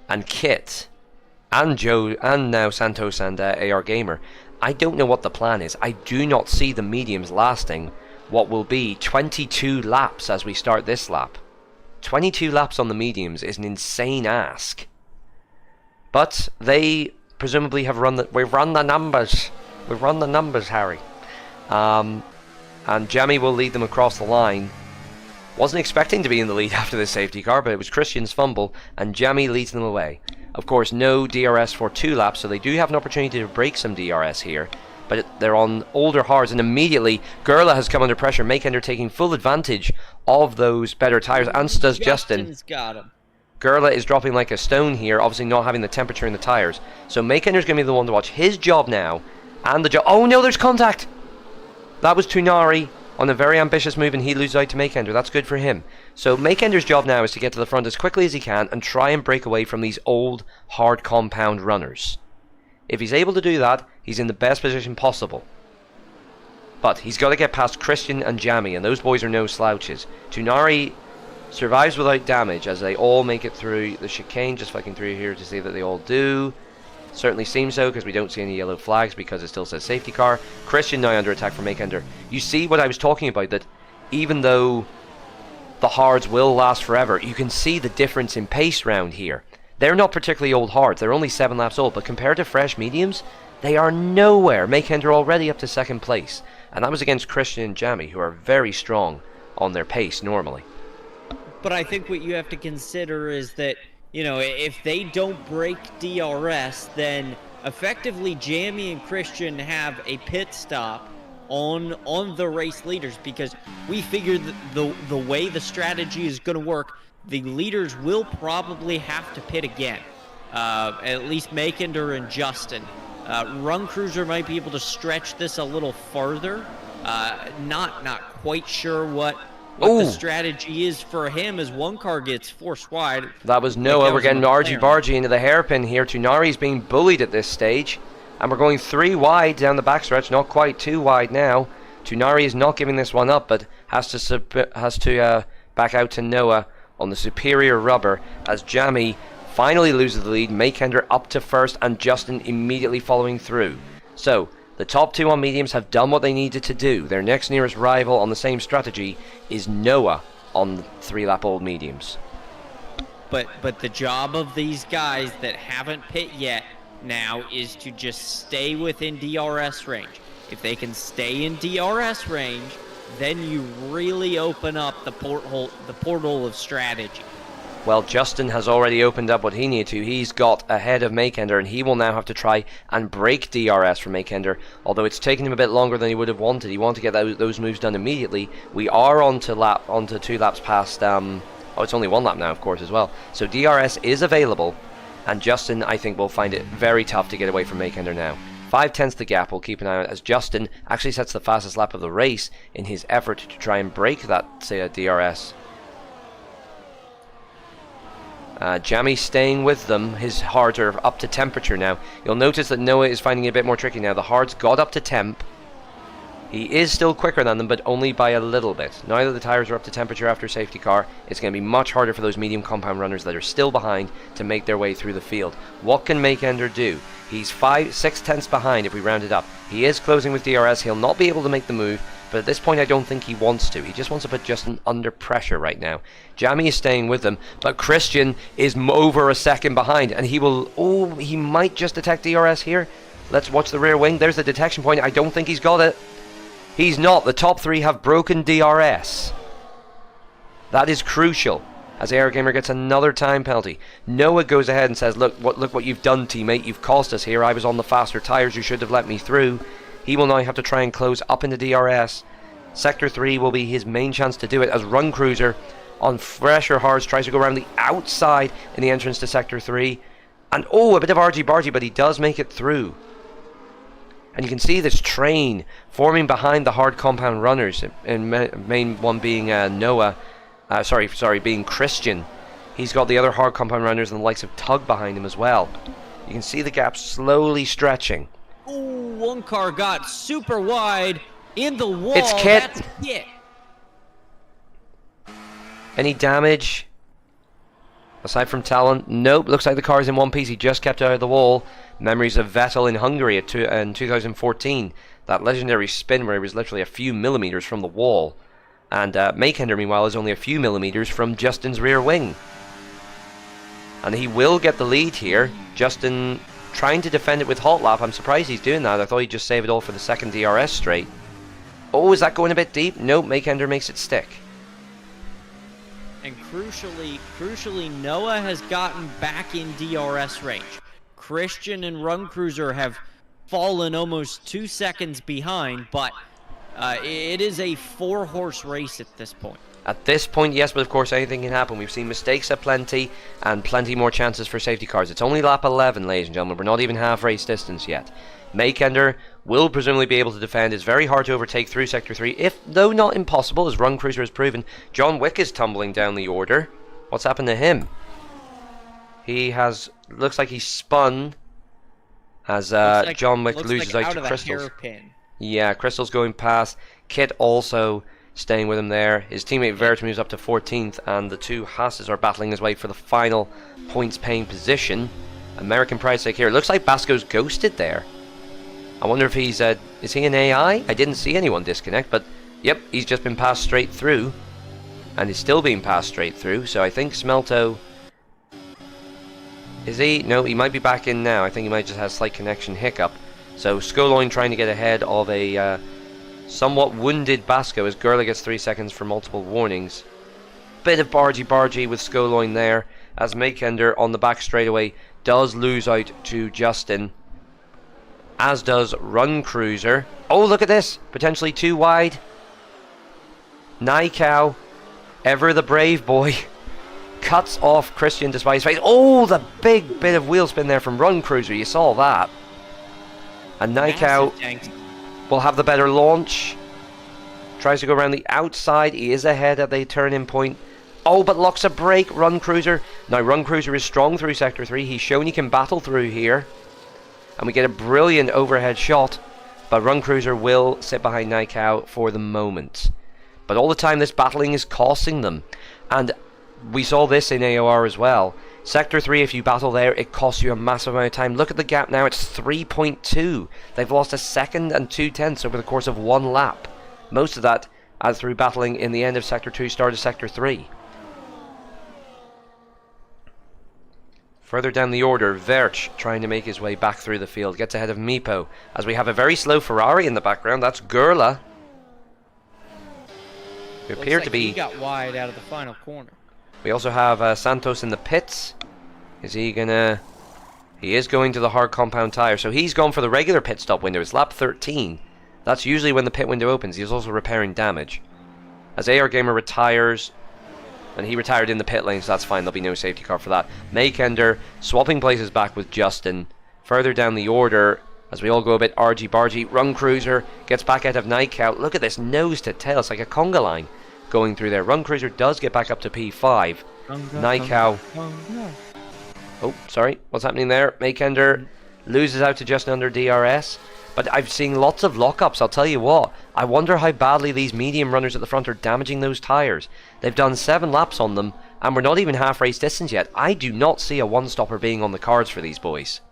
and Kit, and Joe, and now Santos and AR Gamer, I don't know what the plan is. I do not see the mediums lasting what will be 22 laps as we start this lap. 22 laps on the mediums is an insane ask. But they presumably have we've run the numbers. We've run the numbers, Harry. And Jammy will lead them across the line. Wasn't expecting to be in the lead after this safety car, but it was Christian's fumble, and Jammy leads them away. Of course, no DRS for 2 laps, so they do have an opportunity to break some DRS here. But they're on older hards, and immediately Gerla has come under pressure. Makender taking full advantage of those better tyres, and so does Justin. Justin's got him. Gerla is dropping like a stone here, obviously not having the temperature in the tyres. So Makender's going to be the one to watch his job now, and the job... Oh no, there's contact! That was Tunari on a very ambitious move, and he loses out to Makender. That's good for him. So Makender's job now is to get to the front as quickly as he can and try and break away from these old, hard compound runners. If he's able to do that, he's in the best position possible. But he's got to get past Christian and Jammy, and those boys are no slouches. Tunari survives without damage as they all make it through the chicane. Just flicking through here to see that they all do. Certainly seems so, because we don't see any yellow flags because it still says safety car. Christian now under attack from Makender. You see what I was talking about, that even though the hards will last forever, you can see the difference in pace round here. They're not particularly old hards, they're only 7 laps old, but compared to fresh mediums, they are nowhere. Makender already up to 2nd place, and that was against Christian and Jammy, who are very strong on their pace normally. But I think what you have to consider is that, you know, if they don't break DRS, then effectively Jammy and Christian have a pit stop on the race leaders, because we figured the way the strategy is going to work, the leaders will probably have to pit again. At least Makender and Justin. Run Cruiser might be able to stretch this a little farther. Not quite sure what the strategy is for him as one car gets forced wide. That was Noah. We're getting argy-bargy into the hairpin here. Tunari's being bullied at this stage. And we're going 3 wide down the backstretch. Not quite 2 wide now. Tunari is not giving this one up, but has to back out to Noah on the superior rubber as Jamie finally loses the lead. Makender up to first and Justin immediately following through. So the top 2 on mediums have done what they needed to do. Their next nearest rival on the same strategy is Noah on 3-lap-old mediums. But the job of these guys that haven't pit yet now is to just stay within DRS range. If they can stay in DRS range, then you really open up the portal of strategy. Well, Justin has already opened up what he needed to. He's got ahead of Makender, and he will now have to try and break DRS from Makender, although it's taken him a bit longer than he would have wanted. He wanted to get those moves done immediately. We are onto 2 laps past... it's only 1 lap now, of course, as well. So DRS is available, and Justin, I think, will find it very tough to get away from Makender now. 5/10 the gap. We'll keep an eye on it as Justin actually sets the fastest lap of the race in his effort to try and break that, say, DRS. Jamie staying with them. His hards are up to temperature now. You'll notice that Noah is finding it a bit more tricky now. The hards got up to temp. He is still quicker than them, but only by a little bit. Now that the tires are up to temperature after safety car, it's going to be much harder for those medium compound runners that are still behind to make their way through the field. What can Makender do? He's 6/10 behind if we round it up. He is closing with DRS. He'll not be able to make the move, but at this point I don't think he wants to. He just wants to put Justin under pressure right now. Jamie is staying with them, but Christian is over a second behind, and he will... he might just detect DRS here. Let's watch the rear wing. There's the detection point. I don't think he's got it. He's not. The top 3 have broken DRS. That is crucial, as Aerogamer gets another time penalty. Noah goes ahead and says, look what you've done, teammate. You've cost us here. I was on the faster tires. You should have let me through. He will now have to try and close up into DRS. Sector 3 will be his main chance to do it, as Run Cruiser on fresher hards tries to go around the outside in the entrance to Sector 3. And a bit of argy-bargy, but he does make it through. And you can see this train forming behind the hard compound runners, and main one being Noah, being Christian. He's got the other hard compound runners and the likes of Tug behind him as well. You can see the gap slowly stretching. One car got super wide in the wall. It's Kit. That's Kit. Any damage? Aside from talent? Nope, looks like the car's in one piece. He just kept out of the wall. Memories of Vettel in Hungary in 2014. That legendary spin where he was literally a few millimeters from the wall. And Makender, meanwhile, is only a few millimeters from Justin's rear wing. And he will get the lead here. Justin trying to defend it with hot lap. I'm surprised he's doing that. I thought he'd just save it all for the second DRS straight. Is that going a bit deep? Nope, Makender makes it stick. And crucially, Noah has gotten back in DRS range. Christian and Run Cruiser have fallen almost 2 seconds behind, but it is a 4-horse race at this point. At this point, yes, but of course anything can happen. We've seen mistakes aplenty and plenty more chances for safety cars. It's only lap 11, ladies and gentlemen. We're not even half race distance yet. Makender will presumably be able to defend. It's very hard to overtake through Sector 3, though not impossible, as Run Cruiser has proven. John Wick is tumbling down the order. What's happened to him? He has... looks like he's spun as John Wick loses out to Crystals. Yeah, Crystals going past. Kit also staying with him there. His teammate Vert moves up to 14th, and the two Haas's are battling his way for the final points-paying position. American Pride stake here. It looks like Basco's ghosted there. I wonder if he's... is he an AI? I didn't see anyone disconnect, but yep, he's just been passed straight through. And is still being passed straight through, so I think Smelto... Is he? No, he might be back in now. I think he might just have a slight connection hiccup. So Skoloin trying to get ahead of a somewhat wounded Basco as Gurley gets 3 seconds for multiple warnings. Bit of bargy with Skoloin there as Makender on the back straightaway does lose out to Justin. As does Run Cruiser. Oh, look at this! Potentially too wide. Naikau, ever the brave boy, cuts off Christian despite his face. Oh, the big bit of wheel spin there from Run Cruiser. You saw that. And Nikau will have the better launch. Tries to go around the outside. He is ahead at the turn-in point. Oh, but locks a brake. Run Cruiser. Now, Run Cruiser is strong through Sector 3. He's shown he can battle through here. And we get a brilliant overhead shot. But Run Cruiser will sit behind Nikau for the moment. But all the time, this battling is costing them. And we saw this in AOR as well. Sector 3, if you battle there, it costs you a massive amount of time. Look at the gap now, it's 3.2. They've lost a second and 2/10 over the course of one lap. Most of that as through battling in the end of Sector 2, start of Sector 3. Further down the order, Verch trying to make his way back through the field. Gets ahead of Meepo, as we have a very slow Ferrari in the background. That's Gurla. Who appear to be... He got wide out of the final corner. We also have Santos in the pits. Is he gonna... He is going to the hard compound tire. So he's gone for the regular pit stop window. It's lap 13. That's usually when the pit window opens. He's also repairing damage. As AR Gamer retires... And he retired in the pit lane, so that's fine. There'll be no safety car for that. Makender swapping places back with Justin. Further down the order, as we all go a bit argy-bargy, Run Cruiser gets back out of Nikau. Look at this nose to tail. It's like a conga line going through there. Run Cruiser does get back up to P5. Nikau. Oh, sorry. What's happening there? Makender loses out to just under DRS. But I've seen lots of lockups, I'll tell you what. I wonder how badly these medium runners at the front are damaging those tyres. They've done 7 laps on them, and we're not even half race distance yet. I do not see a one-stopper being on the cards for these boys.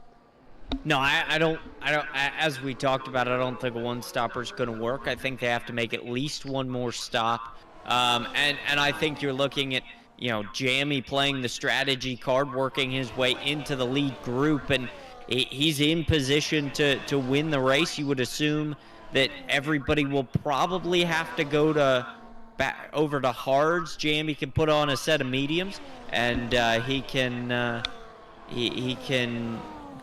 No, I don't. As we talked about, I don't think a one-stopper is going to work. I think they have to make at least one more stop. And I think you're looking at, you know, Jamie playing the strategy card, working his way into the lead group, and he's in position to win the race. You would assume that everybody will probably have to go over to hards. Jamie can put on a set of mediums, and he can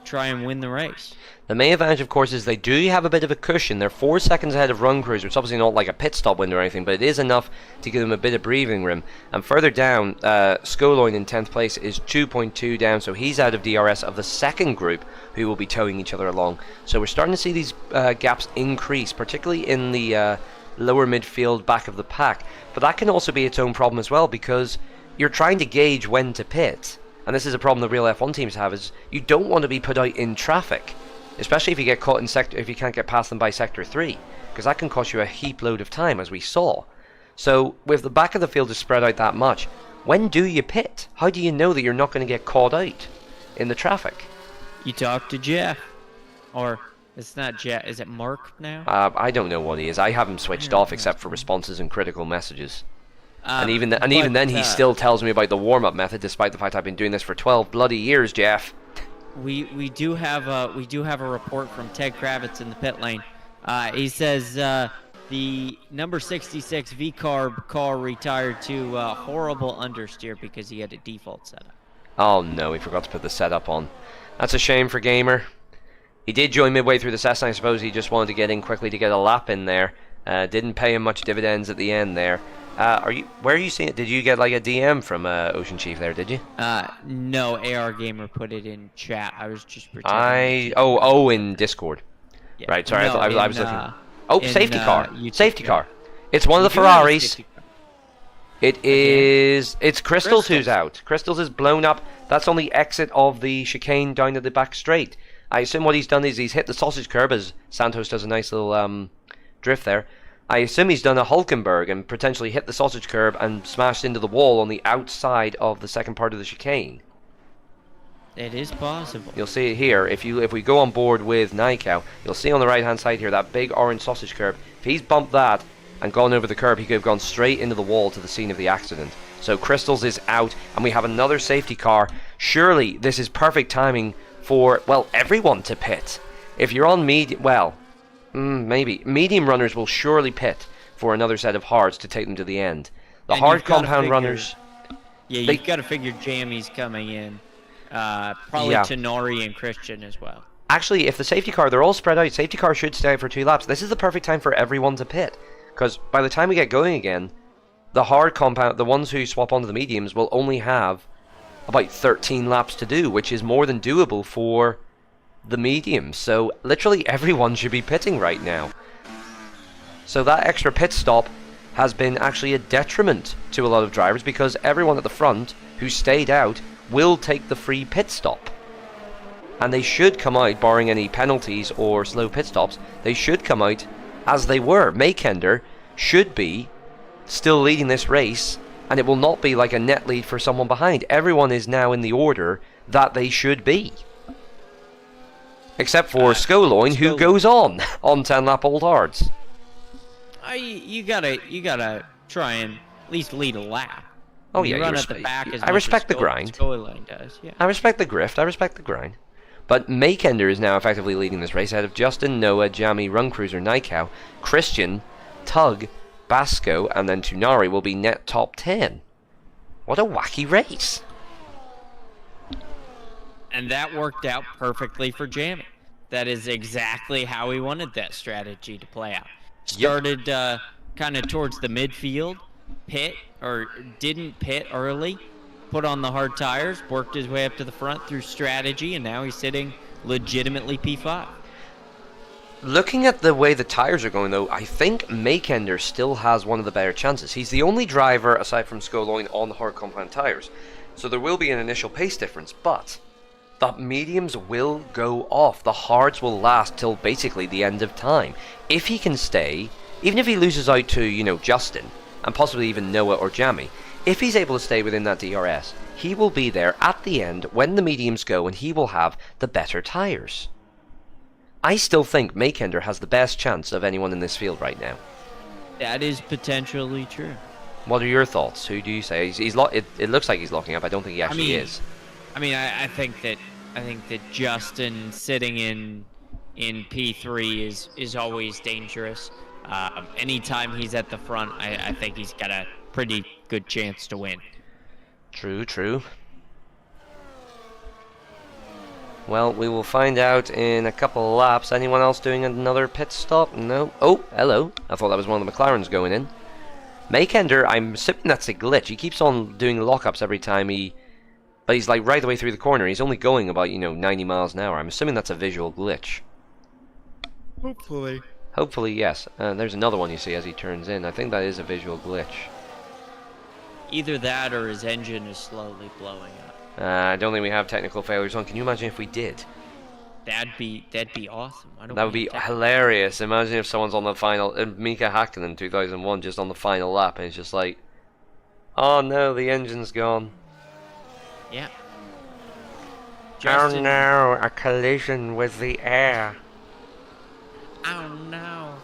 try and win the race. The main advantage, of course, is they do have a bit of a cushion. They're 4 seconds ahead of Run Cruiser. It's obviously not like a pit stop window or anything, but it is enough to give them a bit of breathing room. And further down, Skoloin in 10th place is 2.2 down, so he's out of DRS of the second group who will be towing each other along. So we're starting to see these gaps increase, particularly in the lower midfield back of the pack. But that can also be its own problem as well, because you're trying to gauge when to pit. And this is a problem the real F1 teams have, is you don't want to be put out in traffic. Especially if you get caught in if you can't get past them by Sector 3, because that can cost you a heap load of time, as we saw. So, with the back of the field is spread out that much, when do you pit? How do you know that you're not going to get caught out in the traffic? You talk to Jeff. Or, it's not Jeff, is it Mark now? I don't know what he is. I have him switched off except for responses and critical messages. And even then he still tells me about the warm-up method, despite the fact I've been doing this for 12 bloody years, Jeff. We do have a report from Ted Kravitz in the pit lane. He says the number 66 V-Carb car retired to horrible understeer because he had a default setup. Oh no, he forgot to put the setup on. That's a shame for Gamer. He did join midway through the session. I suppose he just wanted to get in quickly to get a lap in there. Didn't pay him much dividends at the end there. Where are you seeing it? Did you get like a DM from Ocean Chief there, did you? No, AR Gamer put it in chat. I was just pretending. In Discord. Yeah. Right, sorry, no, I was looking. Safety car. Safety car. It's one of the Ferraris. It's Crystals who's out. Crystals is blown up. That's on the exit of the chicane down to the back straight. I assume what he's done is he's hit the sausage curb, as Santos does a nice little drift there. I assume he's done a Hulkenberg and potentially hit the sausage curb and smashed into the wall on the outside of the second part of the chicane. It is possible. You'll see it here. If we go on board with Nikau, you'll see on the right hand side here that big orange sausage curb. If he's bumped that and gone over the curb, he could have gone straight into the wall to the scene of the accident. So Crystals is out, and we have another safety car. Surely this is perfect timing for, well, everyone to pit. If you're on medium, well, maybe. Medium runners will surely pit for another set of hards to take them to the end. The hard compound runners... Yeah, you've got to figure Jamie's coming in. Probably Tenori and Christian as well. Actually, if the safety car, they're all spread out. Safety car should stay out for 2 laps. This is the perfect time for everyone to pit. Because by the time we get going again, the hard compound, the ones who swap onto the mediums, will only have about 13 laps to do, which is more than doable for the mediums. So literally everyone should be pitting right now. So that extra pit stop has been actually a detriment to a lot of drivers, because everyone at the front who stayed out will take the free pit stop. And they should come out, barring any penalties or slow pit stops, they should come out as they were. Makender should be still leading this race, and it will not be like a net lead for someone behind. Everyone is now in the order that they should be. Except for Skoloin, who goes on 10 lap old hards. You gotta try and at least lead a lap. Oh yeah, run at the back as I respect the grind. Does, yeah. I respect the grift. I respect the grind. But Makender is now effectively leading this race ahead of Justin, Noah, Jamie, Run Cruiser, Nykow, Christian, Tug, Basco, and then Tunari will be net top 10. What a wacky race! And that worked out perfectly for Jamie. That is exactly how he wanted that strategy to play out. Started kind of towards the midfield, didn't pit early, put on the hard tires, worked his way up to the front through strategy, and now he's sitting legitimately P5. Looking at the way the tires are going, though, I think Makender still has one of the better chances. He's the only driver, aside from Skoloin, on the hard compound tires. So there will be an initial pace difference, but the mediums will go off. The hards will last till basically the end of time. If he can stay, even if he loses out to, you know, Justin, and possibly even Noah or Jamie, if he's able to stay within that DRS, he will be there at the end when the mediums go, and he will have the better tires. I still think Makender has the best chance of anyone in this field right now. That is potentially true. What are your thoughts? Who do you say? It looks like he's locking up. I don't think he actually is. I mean, I think that Justin sitting in P3 is always dangerous. Anytime he's at the front, I think he's got a pretty good chance to win. True. Well, we will find out in a couple of laps. Anyone else doing another pit stop? No. Oh, hello. I thought that was one of the McLarens going in. Makender, I'm assuming that's a glitch. He keeps on doing lockups every time but he's like right the way through the corner. He's only going about, 90 miles an hour. I'm assuming that's a visual glitch. Hopefully. Hopefully, yes. There's another one you see as he turns in. I think that is a visual glitch. Either that or his engine is slowly blowing up. I don't think we have technical failures on. Can you imagine if we did? That'd be awesome. That would be hilarious. Imagine if someone's on the final, Mika Hakkinen 2001, just on the final lap, and it's just like, oh no, the engine's gone. Yeah. Oh no, a collision with the air. Oh no.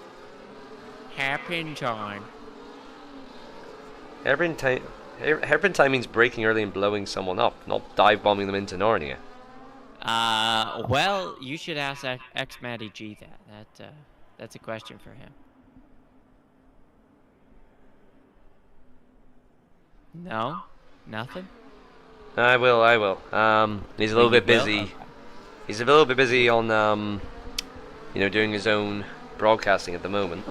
Hairpin time. Hairpin time means braking early and blowing someone up, not dive bombing them into Narnia. Well, you should ask X-Matty G that. That's a question for him. No? Nothing? I will. He's a little bit busy. Okay. He's a little bit busy on, doing his own broadcasting at the moment.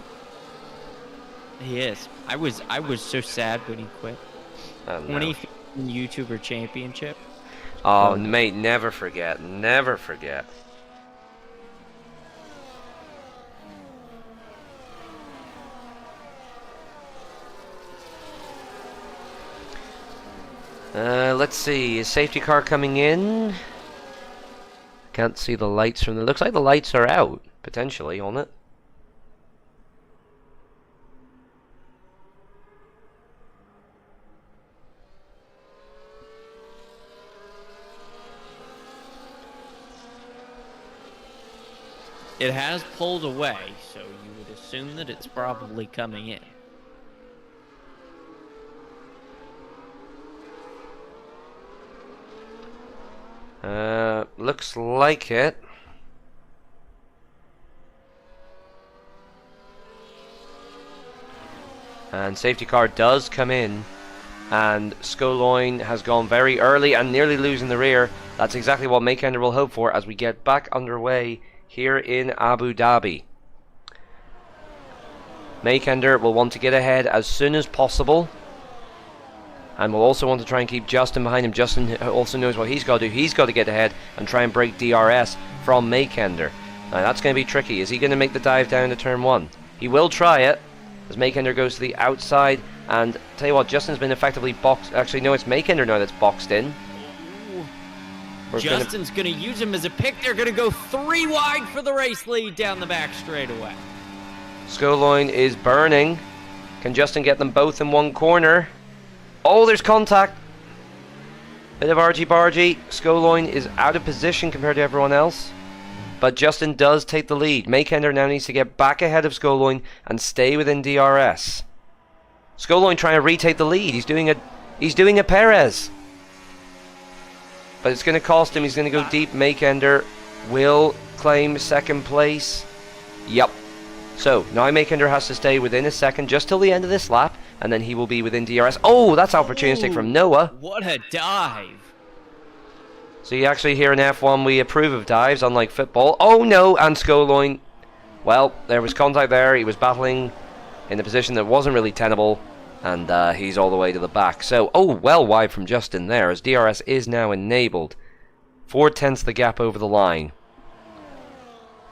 He is. I was so sad when he quit. When he won YouTuber Championship. Oh, mate, never forget. Never forget. Let's see. Is safety car coming in? Can't see the lights from the... Looks like the lights are out, potentially, on it. It has pulled away, so you would assume that it's probably coming in. Looks like it. And safety car does come in. And Skoloin has gone very early and nearly losing the rear. That's exactly what Makender will hope for as we get back underway here in Abu Dhabi. Makender will want to get ahead as soon as possible and will also want to try and keep Justin behind him. Justin also knows what he's got to do. He's got to get ahead and try and break DRS from Makender. Now that's going to be tricky. Is he going to make the dive down to turn 1? He will try it, as Makender goes to the outside, and tell you what, Justin's been effectively boxed. Actually, no, it's Makender now that's boxed in. Justin's going to use him as a pick. They're going to go 3 wide for the race lead down the back straightaway. Skoloin is burning. Can Justin get them both in one corner? Oh, there's contact. Bit of argy-bargy. Skoloin is out of position compared to everyone else. But Justin does take the lead. Makender now needs to get back ahead of Skoloin and stay within DRS. Skoloin trying to retake the lead. He's doing a Perez. But it's going to cost him. He's going to go deep. Makender will claim second place. Yep. So now Makender has to stay within a second just till the end of this lap, and then he will be within DRS. Oh, that's opportunistic from Noah. What a dive. So you actually hear in F1 we approve of dives, unlike football. Oh no, and Skoloin. Well, there was contact there. He was battling in a position that wasn't really tenable, and he's all the way to the back. So, oh, well wide from Justin there, as DRS is now enabled. 4/10 the gap over the line.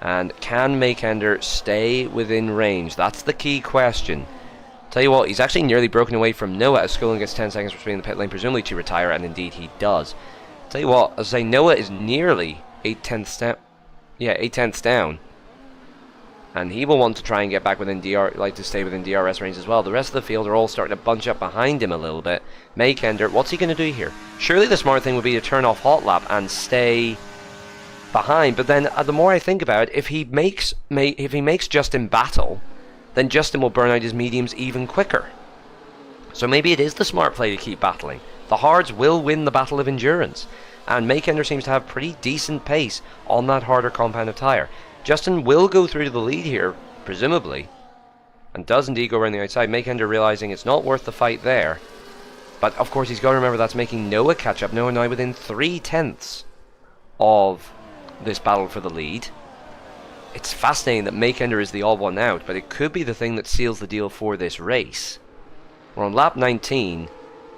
And can Makender stay within range? That's the key question. Tell you what, he's actually nearly broken away from Noah as Skoloin gets 10 seconds between the pit lane, presumably to retire, and indeed he does. Tell you what, as I say, Noah is nearly 8/10 down. Yeah, 8/10 down. And he will want to try and get back within to stay within DRS range as well. The rest of the field are all starting to bunch up behind him a little bit. Makender, what's he going to do here? Surely the smart thing would be to turn off hot lap and stay behind. But then, the more I think about it, if he makes Justin battle, then Justin will burn out his mediums even quicker. So maybe it is the smart play to keep battling. The hards will win the battle of endurance, and Makender seems to have pretty decent pace on that harder compound of tyre. Justin will go through to the lead here, presumably, and does indeed go around the outside. Makender realising it's not worth the fight there, but of course he's got to remember that's making Noah catch up. Noah now within 3/10 of this battle for the lead. It's fascinating that Makender is the odd one out, but it could be the thing that seals the deal for this race. We're on lap 19.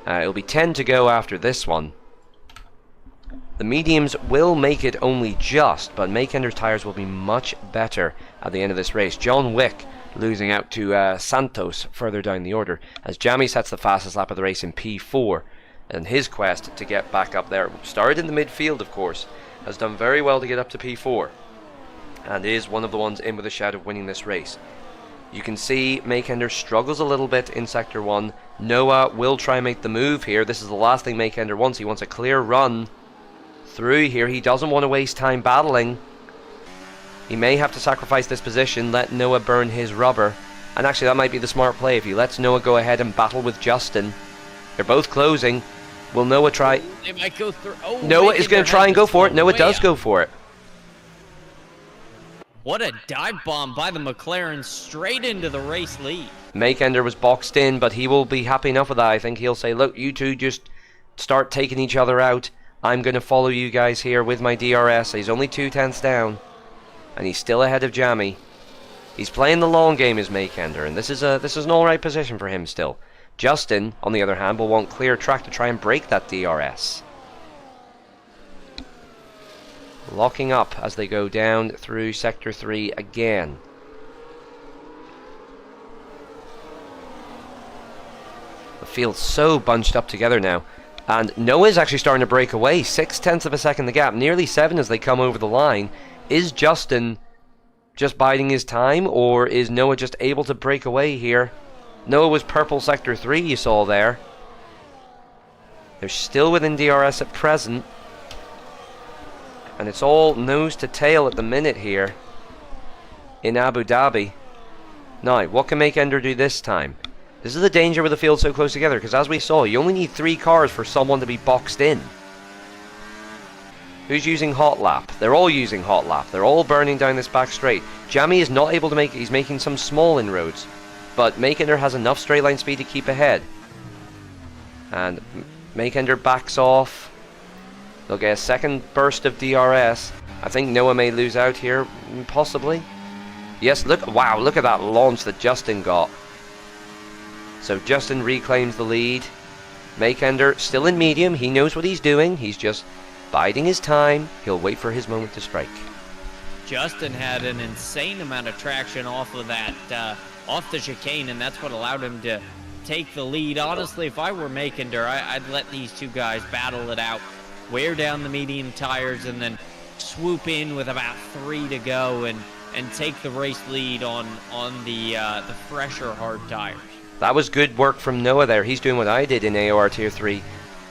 It'll be 10 to go after this one. The mediums will make it only just, but Makender's tyres will be much better at the end of this race. John Wick losing out to Santos further down the order, as Jamie sets the fastest lap of the race in P4, and his quest to get back up there, started in the midfield of course, has done very well to get up to P4, and is one of the ones in with a shout of winning this race. You can see Makender struggles a little bit in Sector 1. Noah will try and make the move here. This is the last thing Makender wants. He wants a clear run through here. He doesn't want to waste time battling. He may have to sacrifice this position, let Noah burn his rubber. And actually that might be the smart play. If he lets Noah go ahead and battle with Justin. They're both closing. Will Noah try? They might go through. Oh, Noah is going to try and go for it. Noah does go for it. What a dive bomb by the McLaren straight into the race lead. Makender was boxed in, but he will be happy enough with that. I think he'll say, look, you two just start taking each other out. I'm going to follow you guys here with my DRS. He's only 2/10 down, and he's still ahead of Jamie. He's playing the long game as Makender, and this is an alright position for him still. Justin, on the other hand, will want clear track to try and break that DRS. Locking up as they go down through Sector 3 again. The field's so bunched up together now. And Noah's actually starting to break away. 6/10 of a second the gap. Nearly 7 as they come over the line. Is Justin just biding his time, or is Noah just able to break away here? Noah was purple Sector 3 you saw there. They're still within DRS at present. And it's all nose to tail at the minute here in Abu Dhabi. Now, what can Makender do this time? This is the danger with the field so close together, because as we saw, you only need 3 cars for someone to be boxed in. Who's using hot lap? They're all using hot lap. They're all burning down this back straight. Jamie is not able to make it. He's making some small inroads, but Makender has enough straight line speed to keep ahead. And Makender backs off. They'll get a second burst of DRS. I think Noah may lose out here, possibly. Yes, look, wow, look at that launch that Justin got. So Justin reclaims the lead. Makender still in medium. He knows what he's doing. He's just biding his time. He'll wait for his moment to strike. Justin had an insane amount of traction off of that, off the chicane, and that's what allowed him to take the lead. Honestly, if I were Makender, I'd let these two guys battle it out, wear down the medium tires, and then swoop in with about 3 to go and take the race lead on the fresher hard tires. That was good work from Noah there. He's doing what I did in AOR Tier 3,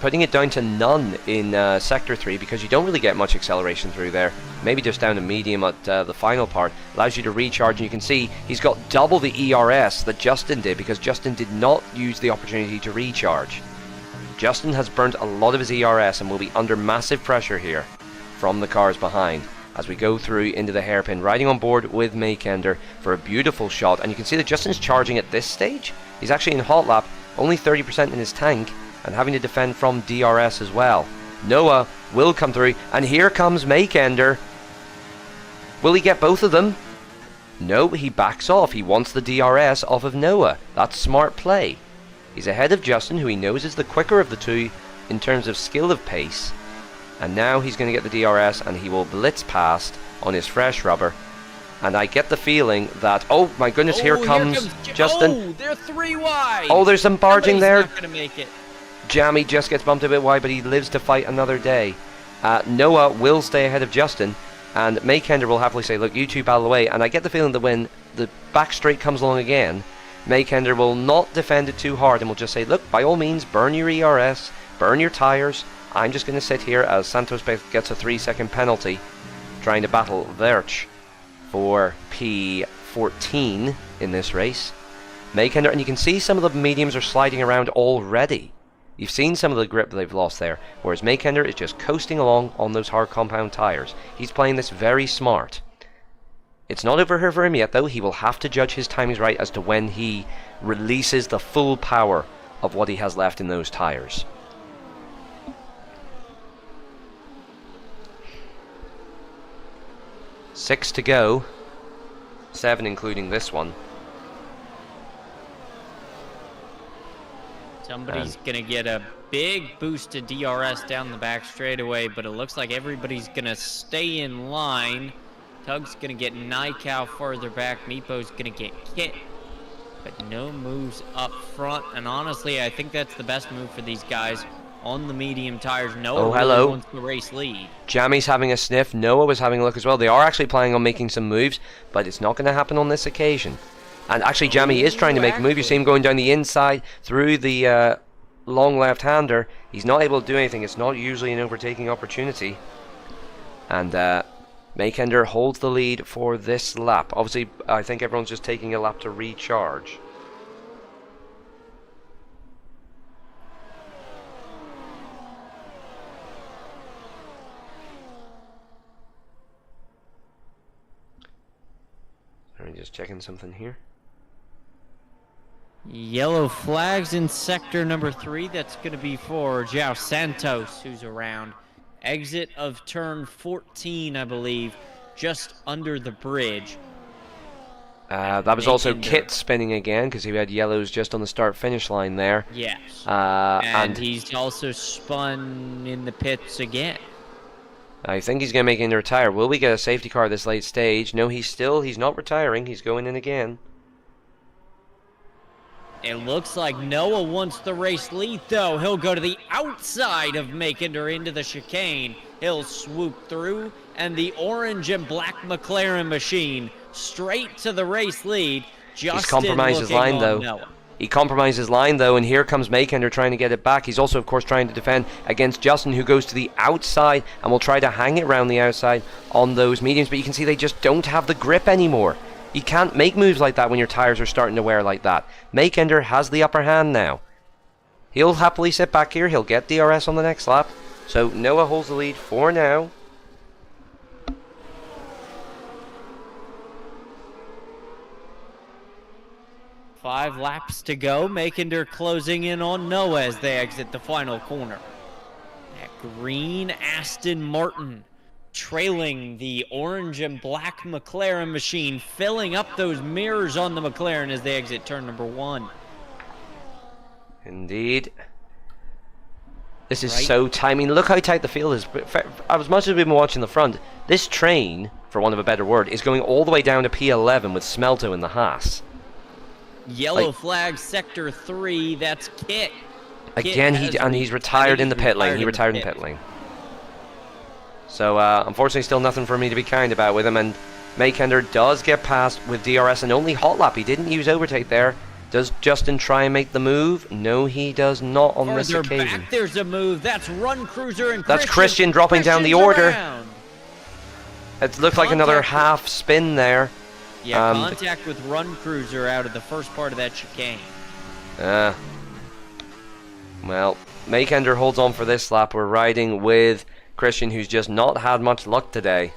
putting it down to none in Sector 3 because you don't really get much acceleration through there. Maybe just down to medium at the final part. Allows you to recharge, and you can see he's got double the ERS that Justin did because Justin did not use the opportunity to recharge. Justin has burnt a lot of his ERS and will be under massive pressure here from the cars behind as we go through into the hairpin, riding on board with Makender for a beautiful shot. And you can see that Justin's charging at this stage. He's actually in hot lap, only 30% in his tank, and having to defend from DRS as well. Noah will come through, and here comes Makender. Will he get both of them? No, he backs off. He wants the DRS off of Noah. That's smart play. He's ahead of Justin, who he knows is the quicker of the two in terms of skill of pace. And now he's going to get the DRS, and he will blitz past on his fresh rubber. And I get the feeling that, oh my goodness, here comes Justin. Oh, they're 3 wide. Oh, there's some barging there. Not gonna make it. Jammy just gets bumped a bit wide, but he lives to fight another day. Noah will stay ahead of Justin, and Makender will happily say, look, you two battle away. And I get the feeling that when the back straight comes along again, Makender will not defend it too hard and will just say, look, by all means, burn your ERS, burn your tires. I'm just going to sit here as Santos gets a 3-second penalty, trying to battle Verch for P14 in this race. Makender, and you can see some of the mediums are sliding around already. You've seen some of the grip they've lost there, whereas Makender is just coasting along on those hard compound tires. He's playing this very smart. It's not over here for him yet, though. He will have to judge his timings right as to when he releases the full power of what he has left in those tires. Six to go. 7 including this one. Somebody's going to get a big boost to DRS down the back straightaway, but it looks like everybody's going to stay in line. Tug's going to get Nycow further back. Meepo's going to get Kit, but no moves up front. And honestly, I think that's the best move for these guys on the medium tires. Noah really wants the race lead. Jammy's having a sniff. Noah was having a look as well. They are actually planning on making some moves, but it's not going to happen on this occasion. And actually, Jammy is trying to make a move. You see him going down the inside through the long left-hander. He's not able to do anything. It's not usually an overtaking opportunity. And Makender holds the lead for this lap. Obviously, I think everyone's just taking a lap to recharge. I'm just checking something here. Yellow flags in sector number 3. That's going to be for João Santos, who's around. Exit of turn 14, I believe, just under the bridge. That was also Kit spinning again because he had yellows just on the start-finish line there. Yes. And he's also spun in the pits again. I think he's going to make it into retire. Will we get a safety car this late stage? No, he's not retiring. He's going in again. It looks like Noah wants the race lead, though. He'll go to the outside of Makender into the chicane. He'll swoop through, and the orange and black McLaren machine straight to the race lead. He's compromised his line, though. Noah. He compromised his line, though, and here comes Makender trying to get it back. He's also, of course, trying to defend against Justin, who goes to the outside and will try to hang it around the outside on those mediums. But you can see they just don't have the grip anymore. You can't make moves like that when your tires are starting to wear like that. Makender has the upper hand now. He'll happily sit back here. He'll get DRS on the next lap. So Noah holds the lead for now. Five laps to go. Makender closing in on Noah as they exit the final corner. That green Aston Martin trailing the orange and black McLaren machine, filling up those mirrors on the McLaren as they exit turn number 1. Indeed. This is Right. so tight. I mean, look how tight the field is. As much as we've been watching the front, this train, for want of a better word, is going all the way down to P11 with Smelto in the Haas. Yellow Like- flag, sector 3. That's Kit. Again, he's retired in the pit lane. He retired in the pit lane. So, unfortunately, still nothing for me to be kind about with him. And Makender does get past with DRS and only hot lap. He didn't use overtake there. Does Justin try and make the move? No, he does not on this Further occasion. back, there's a move. That's Run Cruiser and That's Christian dropping down the Christian's order. around. It looked like another Contact. half spin there. Yeah, contact with Run Cruiser out of the first part of that chicane. Well, Makender holds on for this lap. We're riding with Christian, who's just not had much luck today.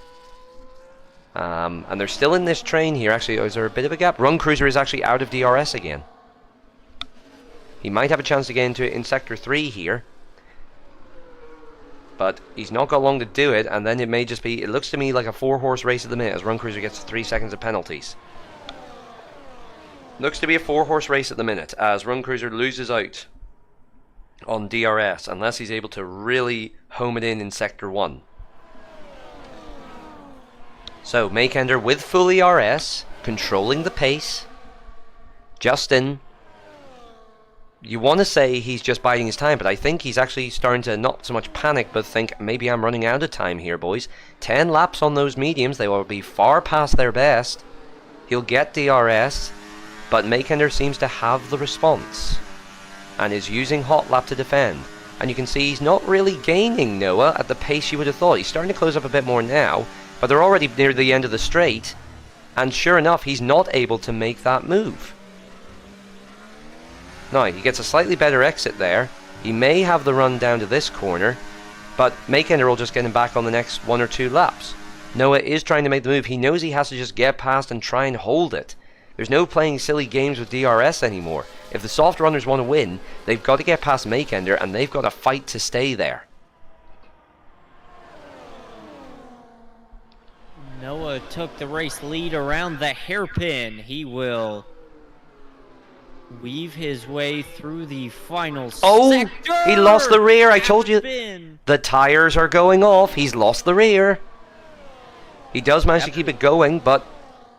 And they're still in this train here. Actually, is there a bit of a gap? Run Cruiser is actually out of DRS again. He might have a chance to get into it in Sector 3 here. But he's not got long to do it, and then it may just be... It looks to me like a 4-horse race at the minute as Run Cruiser gets 3 seconds of penalties. Looks to be a 4-horse race at the minute as Run Cruiser loses out on DRS unless he's able to really home it in Sector 1. So, Makender with full ERS, controlling the pace. Justin, you want to say he's just biding his time, but I think he's actually starting to not so much panic, but think, maybe I'm running out of time here, boys. 10 laps on those mediums, they will be far past their best. He'll get DRS, but Makender seems to have the response, and is using hot lap to defend. And you can see he's not really gaining Noah at the pace you would have thought. He's starting to close up a bit more now, but they're already near the end of the straight, and sure enough, he's not able to make that move. Now, he gets a slightly better exit there. He may have the run down to this corner, but Makender will just get him back on the next 1 or 2 laps. Noah is trying to make the move. He knows he has to just get past and try and hold it. There's no playing silly games with DRS anymore. If the soft runners want to win, they've got to get past Makender, and they've got to fight to stay there. Noah took the race lead around the hairpin. He will weave his way through the final sector. He lost the rear. I told you. Spin. The tires are going off. He's lost the rear. He does manage to keep it going, but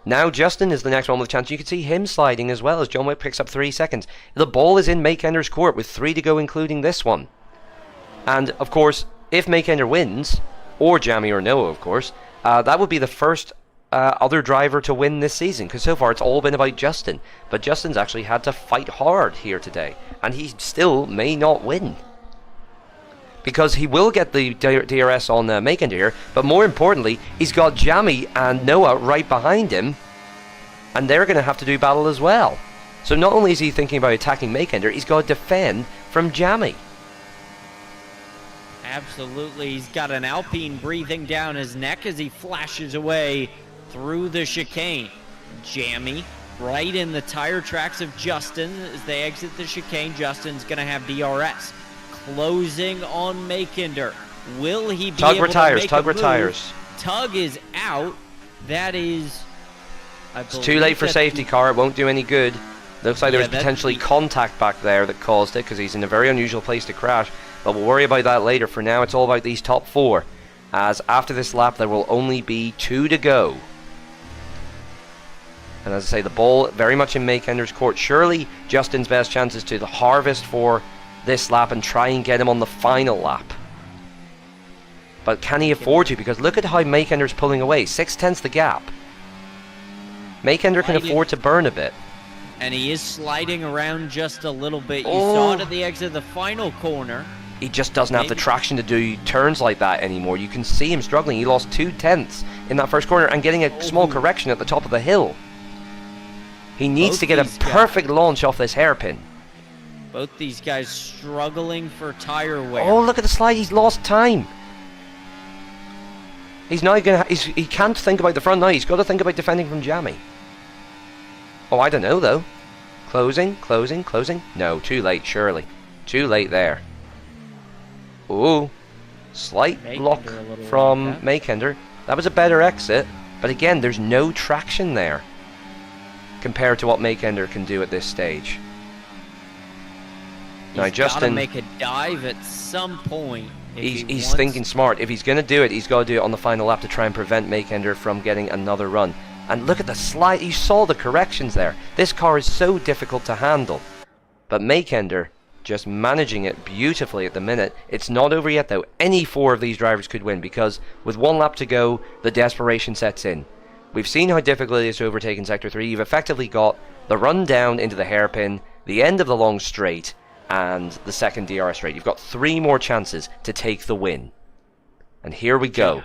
now Justin is the next one with a chance. You can see him sliding as well as John Wick picks up 3 seconds. The ball is in Makender's court with 3 to go, including this one. And, of course, if Makender wins, or Jamie or Noah, of course, that would be the first other driver to win this season, because so far it's all been about Justin. But Justin's actually had to fight hard here today, and he still may not win. Because he will get the DRS on Makender here, but more importantly, he's got Jamie and Noah right behind him, and they're going to have to do battle as well. So not only is he thinking about attacking Makender, he's got to defend from Jamie. Absolutely. He's got an Alpine breathing down his neck as he flashes away through the chicane. Jamie right in the tire tracks of Justin as they exit the chicane. Justin's going to have DRS. Closing on Makender. Will he be Tug able retires, to make Tug a move? retires. Tug is out. That is... It's too late for safety car. It won't do any good. Looks like there was potentially contact back there that caused it, because he's in a very unusual place to crash. But we'll worry about that later. For now, it's all about these top 4. As after this lap, there will only be 2 to go. And as I say, the ball very much in Makender's court. Surely Justin's best chance is to harvest for this lap and try and get him on the final lap. But can he afford to? Because look at how Makender's pulling away. 6/10 the gap. Makender can afford to burn a bit. And he is sliding around just a little bit. You saw it at the exit of the final corner. He just doesn't have the traction to do turns like that anymore. You can see him struggling. He lost 2/10 in that first corner and getting a small correction at the top of the hill. He needs to get a perfect launch off this hairpin. Both these guys struggling for tire wear. Oh, look at the slide. He's lost time. He's not gonna. He can't think about the front now. He's got to think about defending from Jamie. Oh, I don't know though. Closing, closing, closing. No, too late. Surely, too late there. Ooh, slight lock from Makender. That was a better exit, but again, there's no traction there compared to what Makender can do at this stage. Now He's Justin, gotta make a dive at some point. he's thinking smart. If he's going to do it, he's got to do it on the final lap to try and prevent Makender from getting another run. And look at the slide. You saw the corrections there. This car is so difficult to handle. But Makender just managing it beautifully at the minute. It's not over yet though. Any 4 of these drivers could win, because with 1 lap to go, the desperation sets in. We've seen how difficult it is to overtake in Sector 3. You've effectively got the run down into the hairpin, the end of the long straight, and the second DRS straight. You've got 3 more chances to take the win. And here we go.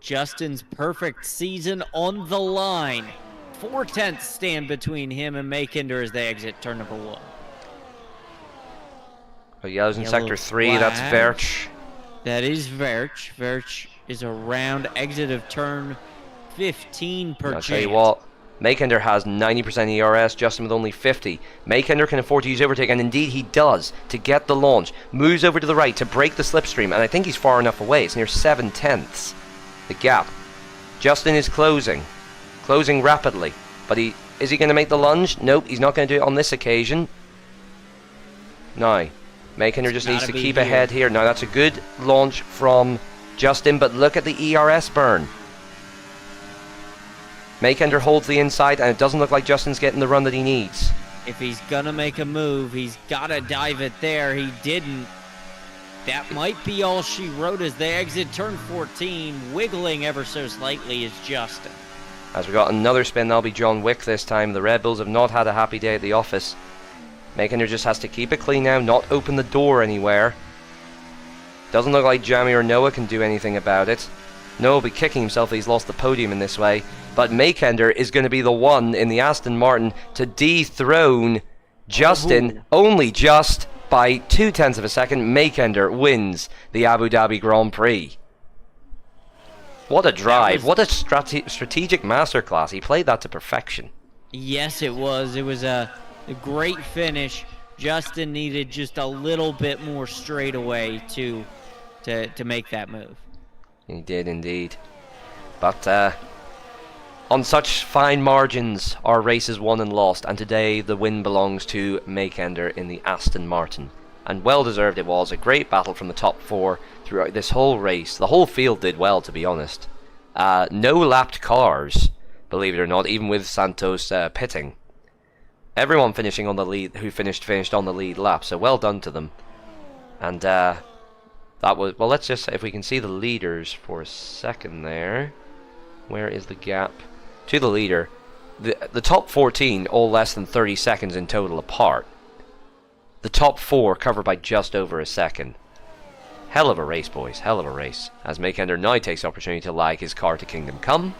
Justin's perfect season on the line. 4/10 stand between him and Makender as they exit turn number 1. Oh, yellow's in Yellow Sector 3, flag. that's Verch. That is Verch. Verch is around exit of turn 15 per I'll chance. tell you what, Makender has 90% ERS, Justin with only 50. Makender can afford to use overtake, and indeed he does, to get the launch. Moves over to the right to break the slipstream, and I think he's far enough away. It's near 7/10. The gap. Justin is closing rapidly, but is he going to make the lunge? Nope, he's not going to do it on this occasion. No. Makender just needs to keep ahead here. Now that's a good launch from Justin, but look at the ERS burn. Makender holds the inside, and it doesn't look like Justin's getting the run that he needs. If he's gonna make a move, he's gotta dive it there. He didn't. That might be all she wrote as they exit turn 14. Wiggling ever so slightly is Justin. As we got another spin, that'll be John Wick this time. The Red Bulls have not had a happy day at the office. Makender just has to keep it clean now, not open the door anywhere. Doesn't look like Jamie or Noah can do anything about it. Noah will be kicking himself if he's lost the podium in this way. But Makender is going to be the one in the Aston Martin to dethrone Justin. Only just by 0.2 of a second. Makender wins the Abu Dhabi Grand Prix. What a drive. What a strategic masterclass. He played that to perfection. Yes, it was. It was a great finish. Justin needed just a little bit more straightaway to make that move. He did indeed. But on such fine margins, our race is won and lost, and today the win belongs to Makender in the Aston Martin. And well deserved it was. A great battle from the top 4 throughout this whole race. The whole field did well, to be honest. No lapped cars, believe it or not, even with Santos pitting. Everyone finishing on the lead, who finished on the lead lap, so well done to them. And that was, well, let's just, if we can see the leaders for a second there. Where is the gap to the leader? The top 14 all less than 30 seconds in total apart. The top 4 covered by just over a second. Hell of a race, boys, hell of a race. As Makender now takes the opportunity to lag his car to Kingdom Come.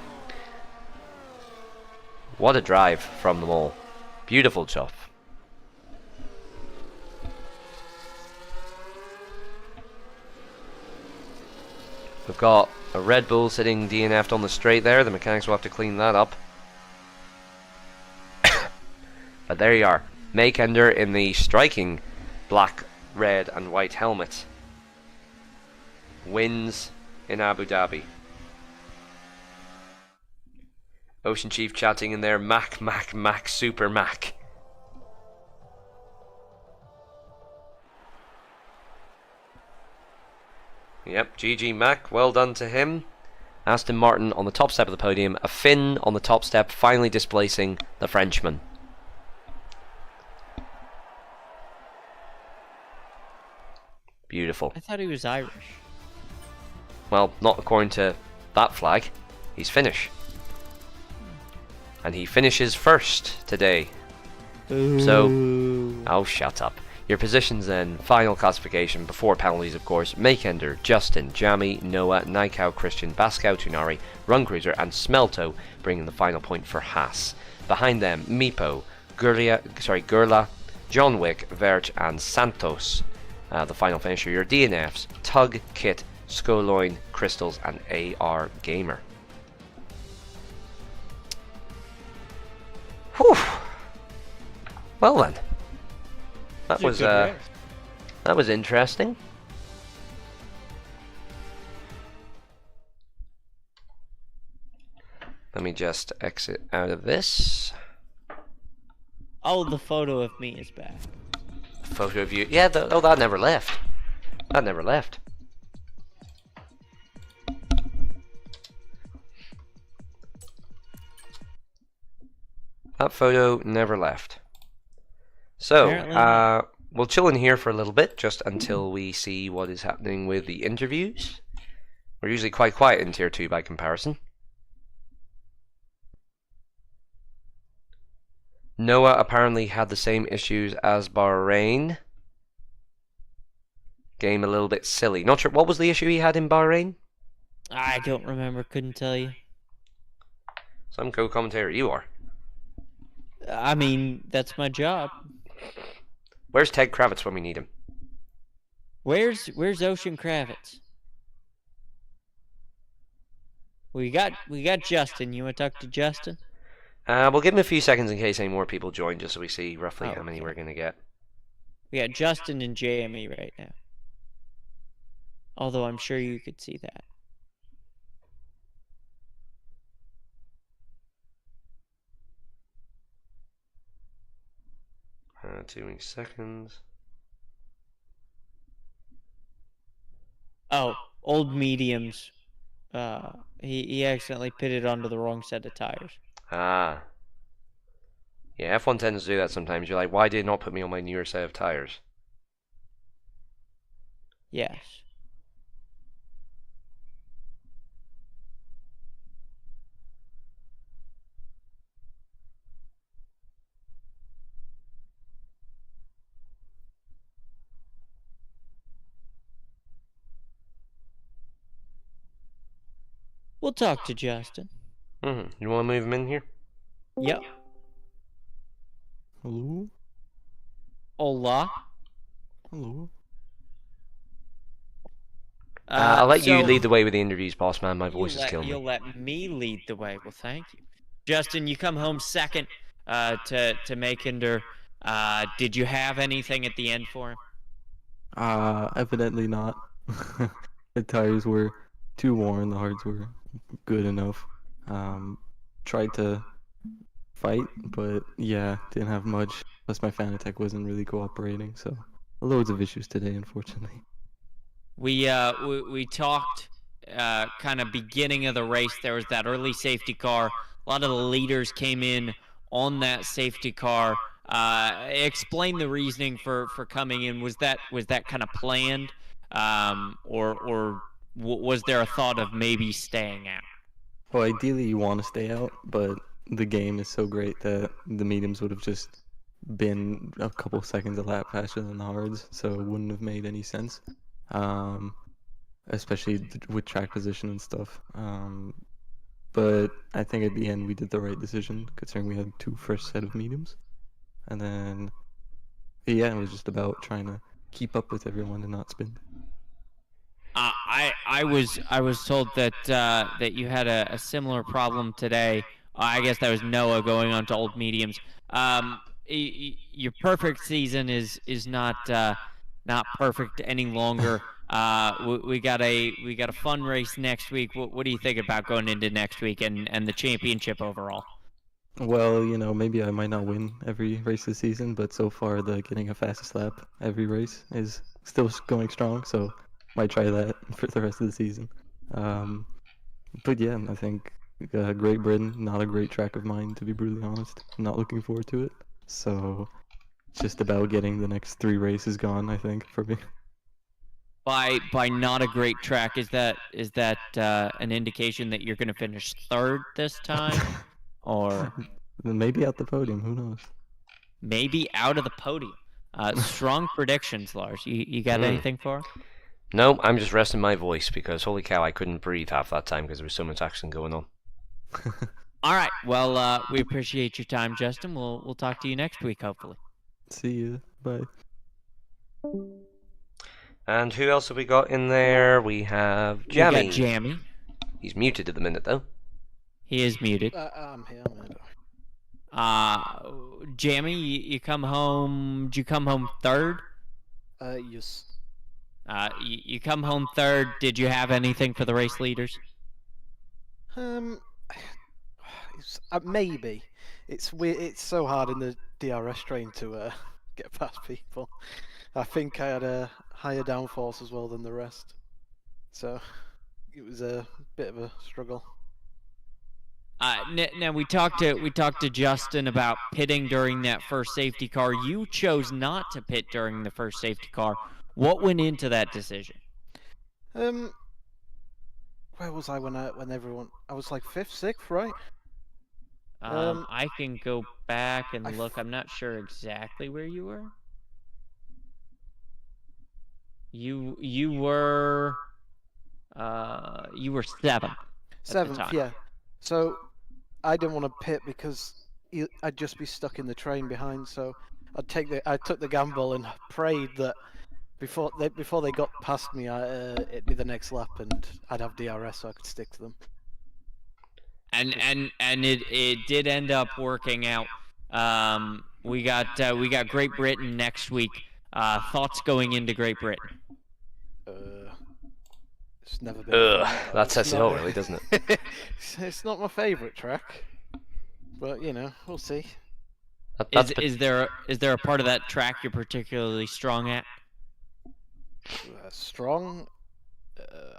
What a drive from them all. Beautiful stuff. We've got a Red Bull sitting DNF'd on the straight there. The mechanics will have to clean that up. But there you are. Makender in the striking black, red and white helmet wins in Abu Dhabi. Ocean Chief chatting in there. Mac, Mac, Mac, Super Mac. Yep, GG Mac, well done to him. Aston Martin on the top step of the podium. A Finn on the top step, finally displacing the Frenchman. Beautiful. I thought he was Irish. Well, not according to that flag. He's Finnish. And he finishes first today. Ooh. So, oh, shut up. Your positions then, final classification, before penalties of course: Makender, Justin, Jamie, Noah, Naikau, Christian, Bascow, Tunari, Run Cruiser and Smelto bringing the final point for Haas. Behind them, Meepo, Gurla, John Wick, Verge and Santos. The final finisher, your DNFs, Tug, Kit, Skoloin, Crystals and AR Gamer. Whew. Well then. That was interesting. Let me just exit out of this. Oh, the photo of me is back. Photo of you. Yeah, oh, that never left. That never left. That photo never left. So, we'll chill in here for a little bit, just until we see what is happening with the interviews. We're usually quite quiet in Tier 2 by comparison. Noah apparently had the same issues as Bahrain. Game a little bit silly. Not sure, what was the issue he had in Bahrain? I don't remember, couldn't tell you. Some co-commentator you are. I mean, that's my job. Where's Ted Kravitz when we need him? Where's Ocean Kravitz? We got Justin. You want to talk to Justin? We'll give him a few seconds in case any more people join, just so we see roughly how many we're gonna get. We got Justin and Jamie right now. Although I'm sure you could see that. 2 seconds. Oh, old mediums. He accidentally pitted onto the wrong set of tires. Ah. Yeah, F1 tends to do that sometimes. You're like, why did it not put me on my newer set of tires? Yes. We'll talk to Justin. You want to move him in here? Yep. Hello? Hola. Hello? I'll let you lead the way with the interviews, boss man. My voice is killing me. You'll let me lead the way. Well, thank you. Justin, you come home second to Makinder. Did you have anything at the end for him? Evidently not. The tires were too worn, the hards were good enough. Tried to fight, but yeah, didn't have much. Plus my Fanatec wasn't really cooperating, so loads of issues today, unfortunately. We talked kind of beginning of the race. There was that early safety car. A lot of the leaders came in on that safety car. Explain the reasoning for coming in. Was that kind of planned, or was there a thought of maybe staying out? Well, ideally you want to stay out, but the game is so great that the mediums would have just been a couple seconds a lap faster than the hards, so it wouldn't have made any sense. Especially with track position and stuff. But I think at the end we did the right decision, considering we had 2 first set of mediums. And then, yeah, it was just about trying to keep up with everyone and not spin. I was told that that you had a similar problem today. I guess that was Noah going on to old mediums. Your perfect season is not perfect any longer. We got a fun race next week. What do you think about going into next week and the championship overall? Well, you know, maybe I might not win every race this season, but so far the getting a fastest lap every race is still going strong, so might try that for the rest of the season. But yeah, I think Great Britain, not a great track of mine, to be brutally honest. I'm not looking forward to it. So it's just about getting the next 3 races gone, I think, for me. By not a great track, is that an indication that you're going to finish 3rd this time? Or maybe at the podium, who knows? Maybe out of the podium. Strong predictions, Lars. You got anything for him? No, I'm just resting my voice because holy cow, I couldn't breathe half that time because there was so much action going on. All right. Well, we appreciate your time, Justin. We'll talk to you next week, hopefully. See you. Bye. And who else have we got in there? We have Jammy. We got Jammy. He's muted at the minute, though. He is muted. I'm here, man. Jammy, you come home. Did you come home 3rd? Yes. You come home 3rd. Did you have anything for the race leaders? Maybe. It's weird. It's so hard in the DRS train to get past people. I think I had a higher downforce as well than the rest, so it was a bit of a struggle. Now we talked to Justin about pitting during that first safety car. You chose not to pit during the first safety car. What went into that decision? Where was I when everyone? I was like 5th, 6th, right? I can go back and I look. I'm not sure exactly where you were. You were 7th. 7th, yeah. So I didn't want to pit because I'd just be stuck in the train behind. So I took the gamble and prayed that before they got past me, it'd be the next lap and I'd have DRS so I could stick to them. And it did end up working out. We got Great Britain next week. Thoughts going into Great Britain? It's never been. That says it all, really, doesn't it? It's not my favourite track, but you know, we'll see. Is there a part of that track you're particularly strong at? Strong.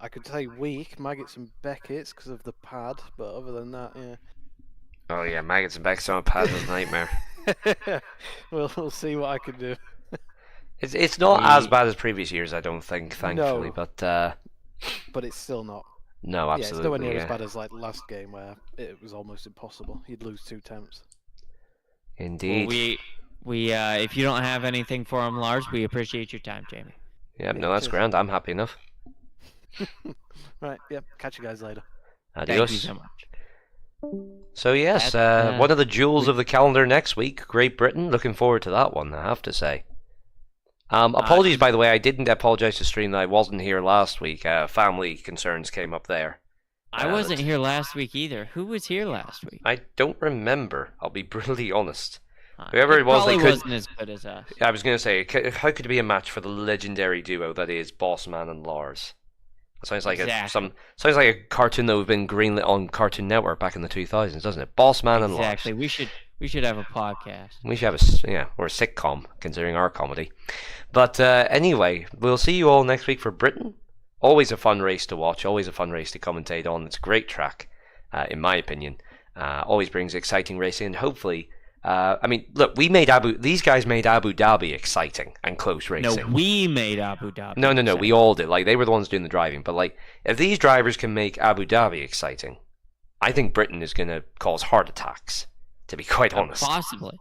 I could say weak, Maggots and Beckett's because of the pad, but other than that, yeah. Oh yeah, maggots and Becks on a pad is a nightmare. We'll see what I can do. It's not as bad as previous years, I don't think, thankfully, No. but it's still not. no, Yeah, absolutely. it's nowhere near as bad as like last game where it was almost impossible. You'd lose 2 attempts. Indeed. Well, we if you don't have anything for him, Lars, we appreciate your time, Jamie. Yeah, no, that's cheers. grand. I'm happy enough. Right, yep. Catch you guys later. Thank you Adios. so much. So yes, That's, one of the jewels of the calendar next week, Great Britain. Looking forward to that one, I have to say. Apologies, by the way, I didn't apologise to stream that I wasn't here last week. Family concerns came up there. I wasn't here last week either. Who was here last week? I don't remember. I'll be brutally honest. Whoever it was, probably they could. wasn't as good as us. I was going to say, how could it be a match for the legendary duo that is Bossman and Lars? It sounds like Exactly. sounds like a cartoon that would have been greenlit on Cartoon Network back in the 2000s, doesn't it? Bossman and Lars. Exactly. We should have a podcast. We should have or a sitcom, considering our comedy. But anyway, we'll see you all next week for Britain. Always a fun race to watch, always a fun race to commentate on. It's a great track, in my opinion. Always brings exciting racing, and hopefully, I mean, look, these guys made Abu Dhabi exciting and close racing. No, we made Abu Dhabi. No, exciting. we all did. Like, they were the ones doing the driving. But like, if these drivers can make Abu Dhabi exciting, I think Britain is going to cause heart attacks. To be quite honest. Possibly.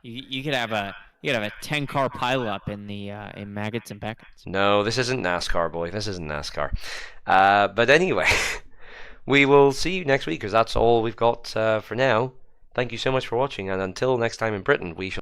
You could have a 10-car pileup in the in Maggots and Beckett's. No, this isn't NASCAR, boy. This isn't NASCAR. But anyway, we will see you next week because that's all we've got for now. Thank you so much for watching, and until next time in Britain, we shall